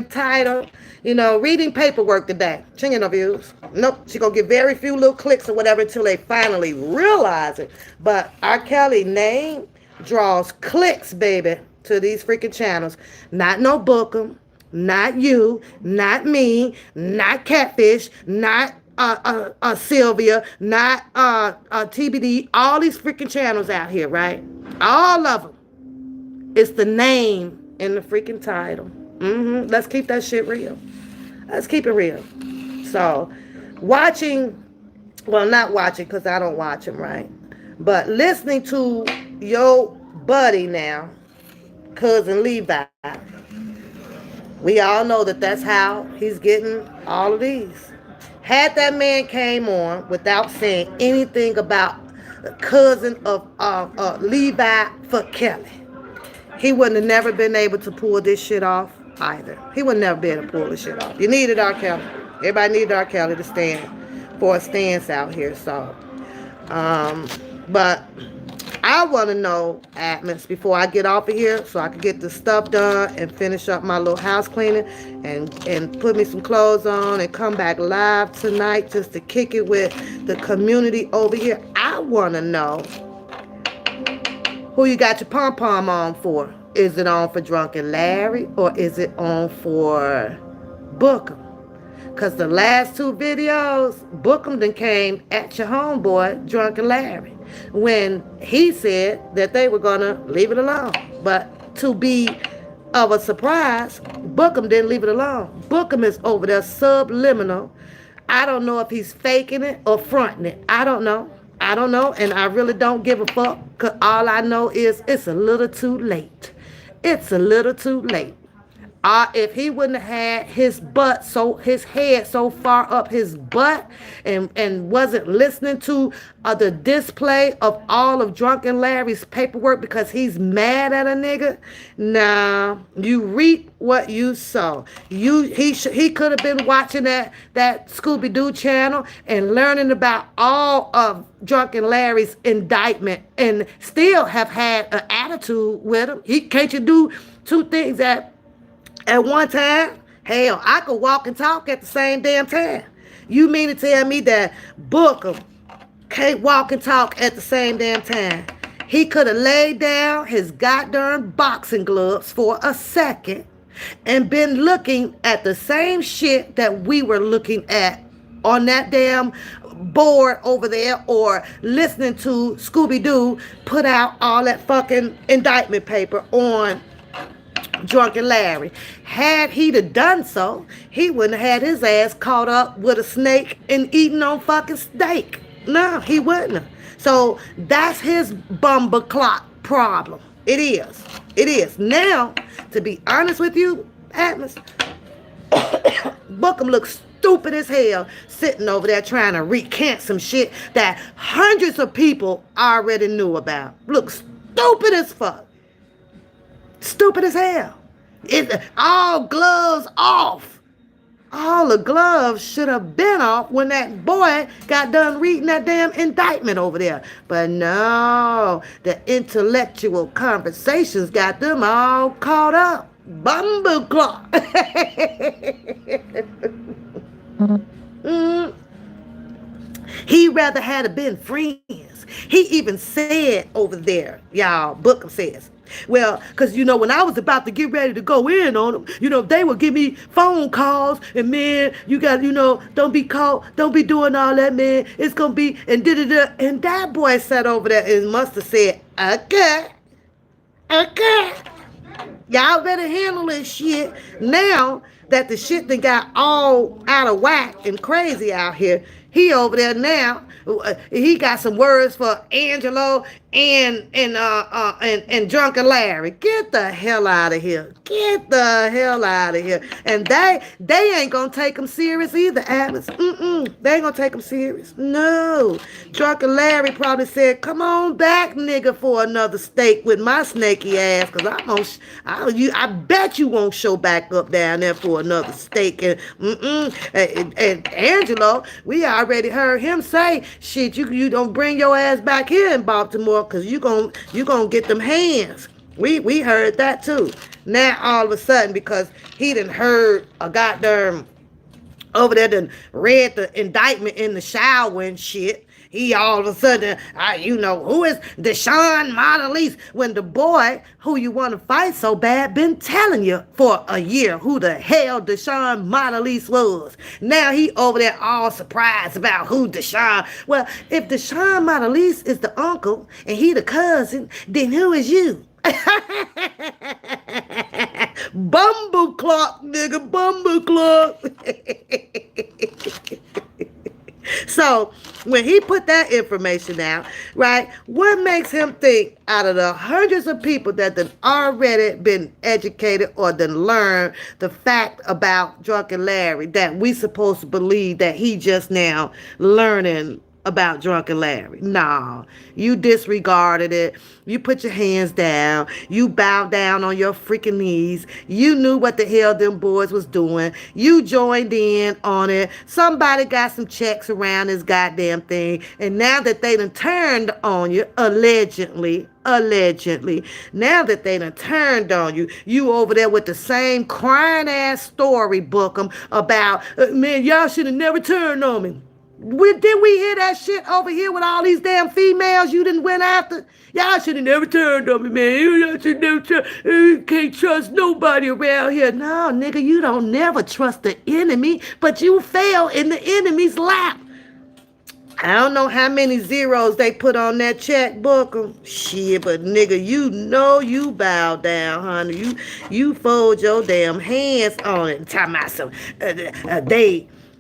Speaker 1: title, reading paperwork today. She ain't no views. Nope. She gonna get very few little clicks or whatever until they finally realize it. But Rkelly name draws clicks, baby, to these freaking channels. Not no Bookham, not you, not me, not Catfish, not Sylvia, not TBD. All these freaking channels out here, right? All of them. It's the name in the freaking title. Let's keep that shit real. Let's keep it real. So, not watching because I don't watch him, right? But listening to your buddy now, cousin Levi, we all know that that's how he's getting all of these. Had that man came on without saying anything about the cousin of Levi for Kelly, he wouldn't have never been able to pull this shit off either. He would never be able to pull this shit off. You needed Rkelly. Everybody needed Rkelly to stand for a stance out here. So, but I want to know, Atmos, before I get off of here, so I can get this stuff done and finish up my little house cleaning and put me some clothes on and come back live tonight just to kick it with the community over here. I want to know who you got your pom pom on for. Is it on for Drunken Larry or is it on for Booker? Because the last two videos, Bookham then came at your homeboy, Drunken Larry, when he said that they were going to leave it alone. But to be of a surprise, Bookham didn't leave it alone. Bookham is over there subliminal. I don't know if he's faking it or fronting it. I don't know. I don't know, and I really don't give a fuck, because all I know is it's a little too late. It's a little too late. If he wouldn't have had his head so far up his butt and wasn't listening to the display of all of Drunken Larry's paperwork because he's mad at a nigga, nah, you reap what you sow. He could have been watching that Scooby-Doo channel and learning about all of Drunken Larry's indictment and still have had an attitude with him. Can't you do two things at one time? Hell, I could walk and talk at the same damn time. You mean to tell me that Booker can't walk and talk at the same damn time? He could have laid down his goddamn boxing gloves for a second and been looking at the same shit that we were looking at on that damn board over there, or listening to Scooby-Doo put out all that fucking indictment paper on Drunken Larry. Had he done so, he wouldn't have had his ass caught up with a snake and eating on fucking steak. No, he wouldn't have. So that's his bumble clock problem. It is. It is. Now, to be honest with you, Atmos, Bookham looks stupid as hell sitting over there trying to recant some shit that hundreds of people already knew about. Looks stupid as fuck. Stupid as hell. All gloves off. All the gloves should have been off when that boy got done reading that damn indictment over there. But no, the intellectual conversations got them all caught up. Bumble clock. He rather had have been friends. He even said over there, y'all, Bookham says, well, because, when I was about to get ready to go in on them, they would give me phone calls, and, man, you got, don't be caught, don't be doing all that, man. It's going to be, and da-da-da. And that boy sat over there and must have said, okay. Y'all better handle this shit. Now that the shit that got all out of whack and crazy out here, he over there now. He got some words for Angelo and Drunken Larry. Get the hell out of here. Get the hell out of here. And they ain't gonna take him serious either, Atlas. They ain't gonna take him serious. No. Drunken Larry probably said, come on back, nigga, for another steak with my snaky ass, because I bet you won't show back up down there for another steak. And Angelo, we already heard him say, shit, you don't bring your ass back here in Baltimore, because you gonna get them hands. We heard that too. Now all of a sudden, because he done heard a goddamn over there done read the indictment in the shower and shit, he all of a sudden, who is Deshaun Monalise, when the boy who you want to fight so bad been telling you for a year who the hell Deshaun Monalise was. Now he over there all surprised about who Deshaun. Well, if Deshaun Monalise is the uncle and he the cousin, then who is you? Bumble clock, nigga, bumble clock. So when he put that information out, right, what makes him think out of the hundreds of people that done already been educated or done learned the fact about Drunken Larry, that we supposed to believe that he just now learning about Drunken Larry. No, you disregarded it. You put your hands down. You bowed down on your freaking knees. You knew what the hell them boys was doing. You joined in on it. Somebody got some checks around this goddamn thing. And now that they done turned on you, allegedly, now that they done turned on you, you over there with the same crying ass story, Bookham, about, man, y'all should have never turned on me. Did we hear that shit over here with all these damn females you didn't went after? Y'all should have never turned on me, man. Y'all should never you can't trust nobody around here. No, nigga, you don't never trust the enemy, but you fell in the enemy's lap. I don't know how many zeros they put on that checkbook. Shit, but nigga, you know you bow down, honey. You fold your damn hands on it. Talking about some,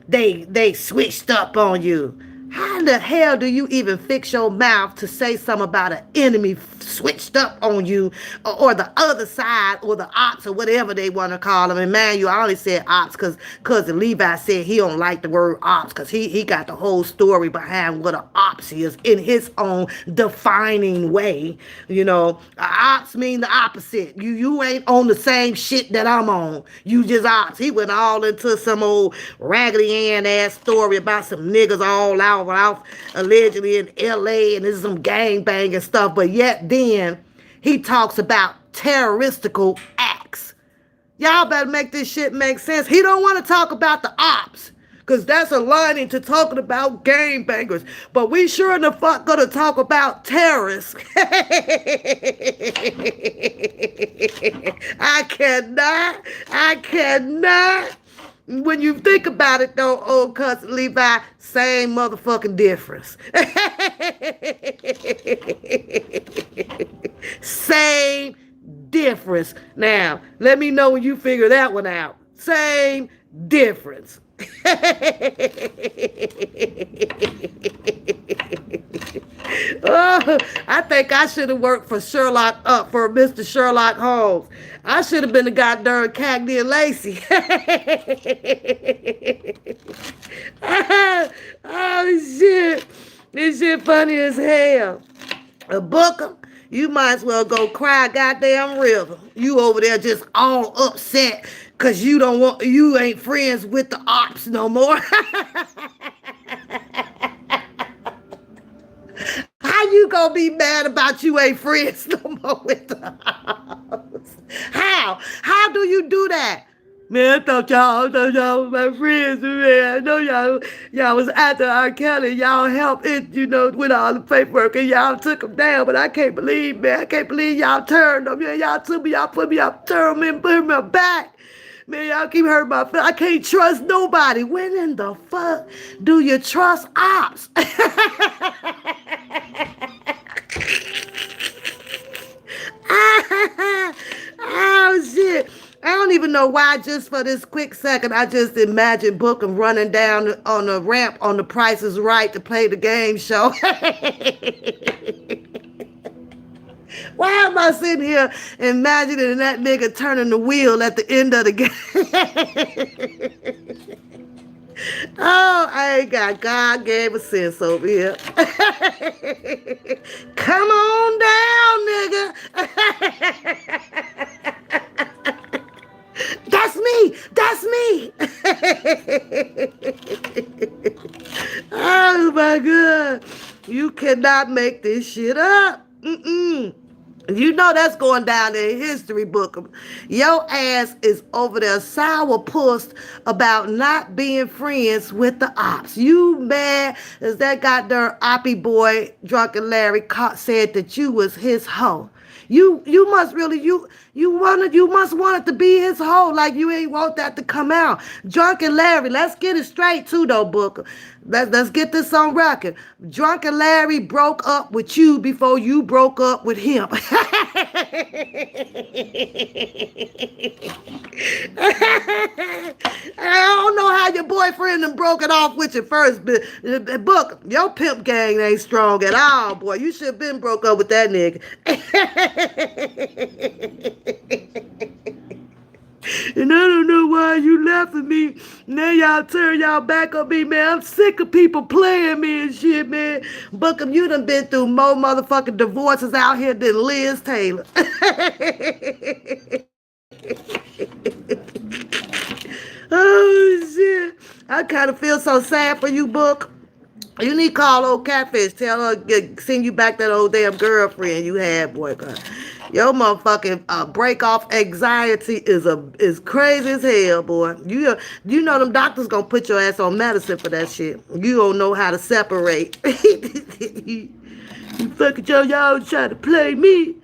Speaker 1: they switched up on you. How in the hell do you even fix your mouth to say something about an enemy switched up on you, or the other side, or the ops, or whatever they want to call them? And man, I only said ops because cousin Levi said he don't like the word ops because he got the whole story behind what an ops is in his own defining way. You know, ops mean the opposite. You ain't on the same shit that I'm on. You just ops. He went all into some old Raggedy Ann ass story about some niggas all out allegedly in LA, and this is some gangbang and stuff, but yet then he talks about terroristical acts. Y'all better make this shit make sense. He don't want to talk about the ops, because that's aligning to talking about gangbangers, but we sure in the fuck gonna talk about terrorists. I cannot. When you think about it, though, old cousin Levi, same motherfucking difference. Same difference. Now, let me know when you figure that one out. Same difference. Oh, I think I should have worked for for Mr. Sherlock Holmes. I should have been the goddamn Cagney and Lacey. Oh shit. This shit funny as hell. A Booker, you might as well go cry a goddamn river. You over there just all upset because you ain't friends with the ops no more. How you gonna be mad about you ain't friends no more with the ops? How do you do that? Man, I thought y'all was my friends, man. I know y'all was after Rkelly. Y'all helped it, with all the paperwork, and y'all took him down. But I can't believe y'all turned him. Man, y'all took me, y'all put me up, turned me, and put me back. Man, y'all keep hurting my feelings. I can't trust nobody. When in the fuck do you trust ops? Oh, shit. I don't even know why, just for this quick second, I just imagined Bookham running down on the ramp on The Price is Right to play the game show. Why am I sitting here imagining that nigga turning the wheel at the end of the game? Oh, I ain't got God gave a sense over here. Come on down, nigga. That's me. Oh my God. You cannot make this shit up. You know that's going down in history book. Your ass is over there sourpussed about not being friends with the ops. You mad as that goddamn oppie boy, Drunken Larry, said that you was his hoe. You must really you must want it to be his hoe, like you ain't want that to come out. Drunken Larry, let's get it straight too though, Booker. Let's get this on record. Drunken Larry broke up with you before you broke up with him. I don't know how your boyfriend done broke it off with you first, but Booker, your pimp gang ain't strong at all, boy. You should have been broke up with that nigga. And I don't know why you laughing at me Now y'all turn y'all back on me, man. I'm sick of people playing me and shit, man. Bookham, you done been through more motherfucking divorces out here than Liz Taylor. Oh shit. I kind of feel so sad for you, Book. You need to call old Catfish. Tell her send you back that old damn girlfriend you had, boy. 'Cause your motherfucking break off anxiety is crazy as hell, boy. You know them doctors gonna put your ass on medicine for that shit. You don't know how to separate. You fucking y'all trying to play me.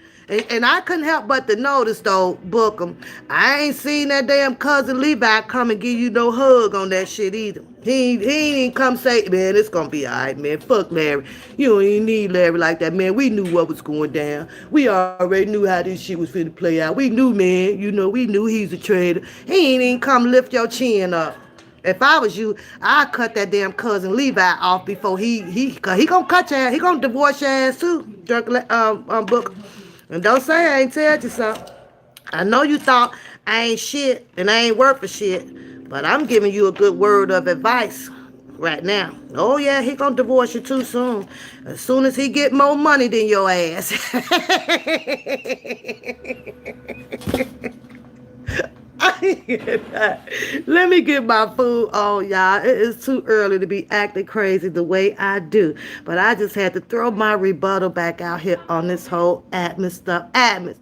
Speaker 1: And I couldn't help but to notice though, Bookham, I ain't seen that damn cousin Levi come and give you no hug on that shit either. He ain't come say, man, it's gonna be alright, man. Fuck Larry. You don't even need Larry like that, man. We knew what was going down. We already knew how this shit was finna play out. We knew, man. You know, we knew he's a traitor. He ain't even come lift your chin up. If I was you, I'd cut that damn cousin Levi off before cause he gonna cut your ass. He gonna divorce your ass too, drunk Book. And don't say I ain't tell you something. I know you thought I ain't shit and I ain't worth for shit, but I'm giving you a good word of advice right now. Oh yeah, he gonna divorce you too soon. As soon as he get more money than your ass. Let me get my food on, y'all. It is too early to be acting crazy the way I do. But I just had to throw my rebuttal back out here on this whole Atmos stuff. Atmos.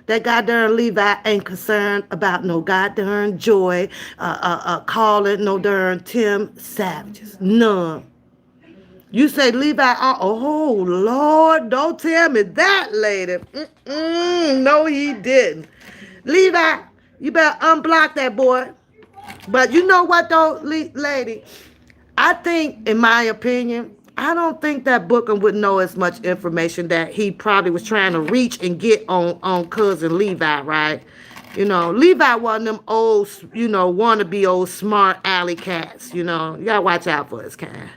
Speaker 1: That goddamn Levi ain't concerned about no goddamn Joy, calling no darn Tim Savages. None. You say Levi, oh Lord, don't tell me that, lady. No, he didn't. Levi, you better unblock that boy. But you know what though, lady? I think, in my opinion, I don't think that Bookham would know as much information that he probably was trying to reach and get on cousin Levi, right? You know, Levi one of them old, wannabe old smart alley cats. You know, you gotta watch out for his kind.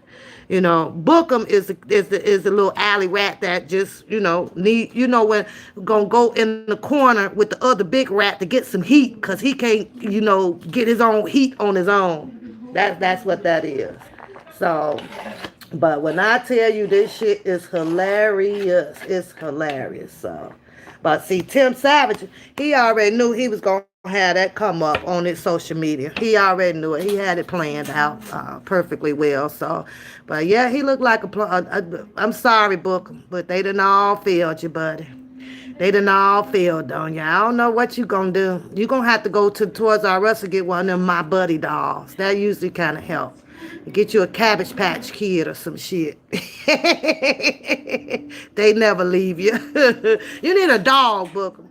Speaker 1: You know, Bookham is the little alley rat that just, when gonna go in the corner with the other big rat to get some heat because he can't, get his own heat on his own. That's what that is. So, but when I tell you this shit is hilarious, it's hilarious. So, but see, Tim Savage, he already knew he was gonna have that come up on his social media. He already knew it. He had it planned out perfectly well. So, but yeah, he looked like I'm sorry, Booker, but they done all failed you, buddy. They done all failed on you. I don't know what you gonna do. You gonna have to go to Toys R Us and get one of them My Buddy dolls. That usually kind of help. Get you a Cabbage Patch Kid or some shit. They never leave you. You need a dog, Booker.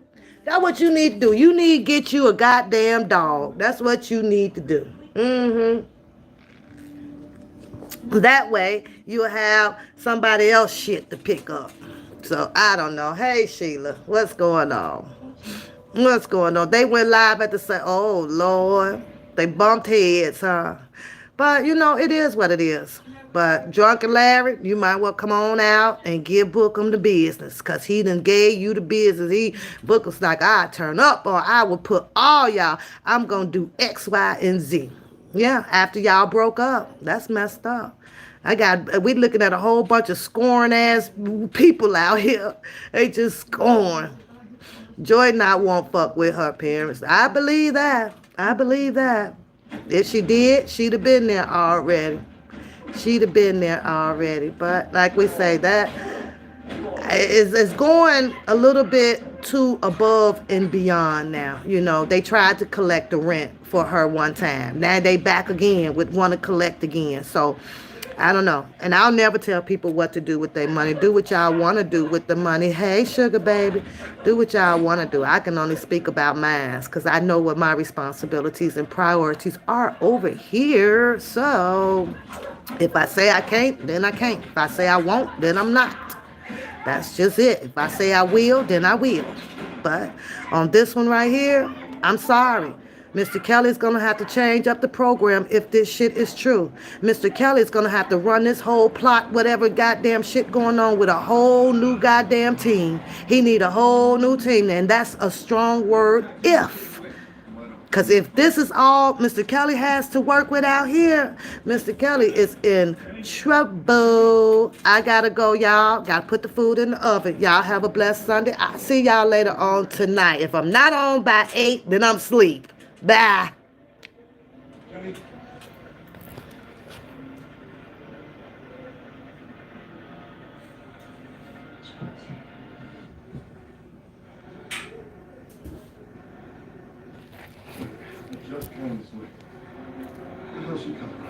Speaker 1: That's what you need to do. You need to get you a goddamn dog. That's what you need to do. That way, you'll have somebody else shit to pick up. So, I don't know. Hey, Sheila, what's going on? What's going on? They went live at the same. Oh, Lord. They bumped heads, huh? But, it is what it is. But Drunken Larry, you might well come on out and give Bookham the business. Because he done gave you the business. Bookham's like, I turn up or I will put all y'all. I'm going to do X, Y, and Z. Yeah, after y'all broke up. That's messed up. We looking at a whole bunch of scoring ass people out here. They just scoring. Joy not won't fuck with her parents. I believe that. If she did, she'd have been there already. But like we say, that is going a little bit too above and beyond now. They tried to collect the rent for her one time. Now they back again with want to collect again. So I don't know. And I'll never tell people what to do with their money. Do what y'all want to do with the money. Hey, sugar baby, do what y'all want to do. I can only speak about mine because I know what my responsibilities and priorities are over here. So if I say I can't, then I can't. If I say I won't, then I'm not. That's just it. If I say I will, then I will. But on this one right here, I'm sorry. Mr. Kelly's going to have to change up the program if this shit is true. Mr. Kelly's going to have to run this whole plot, whatever goddamn shit going on with a whole new goddamn team. He need a whole new team, and that's a strong word, if. Because if this is all Mr. Kelly has to work with out here, Mr. Kelly is in trouble. I gotta go, y'all. Gotta put the food in the oven. Y'all have a blessed Sunday. I'll see y'all later on tonight. If I'm not on by 8, then I'm asleep. Bye.
Speaker 3: Just came this week.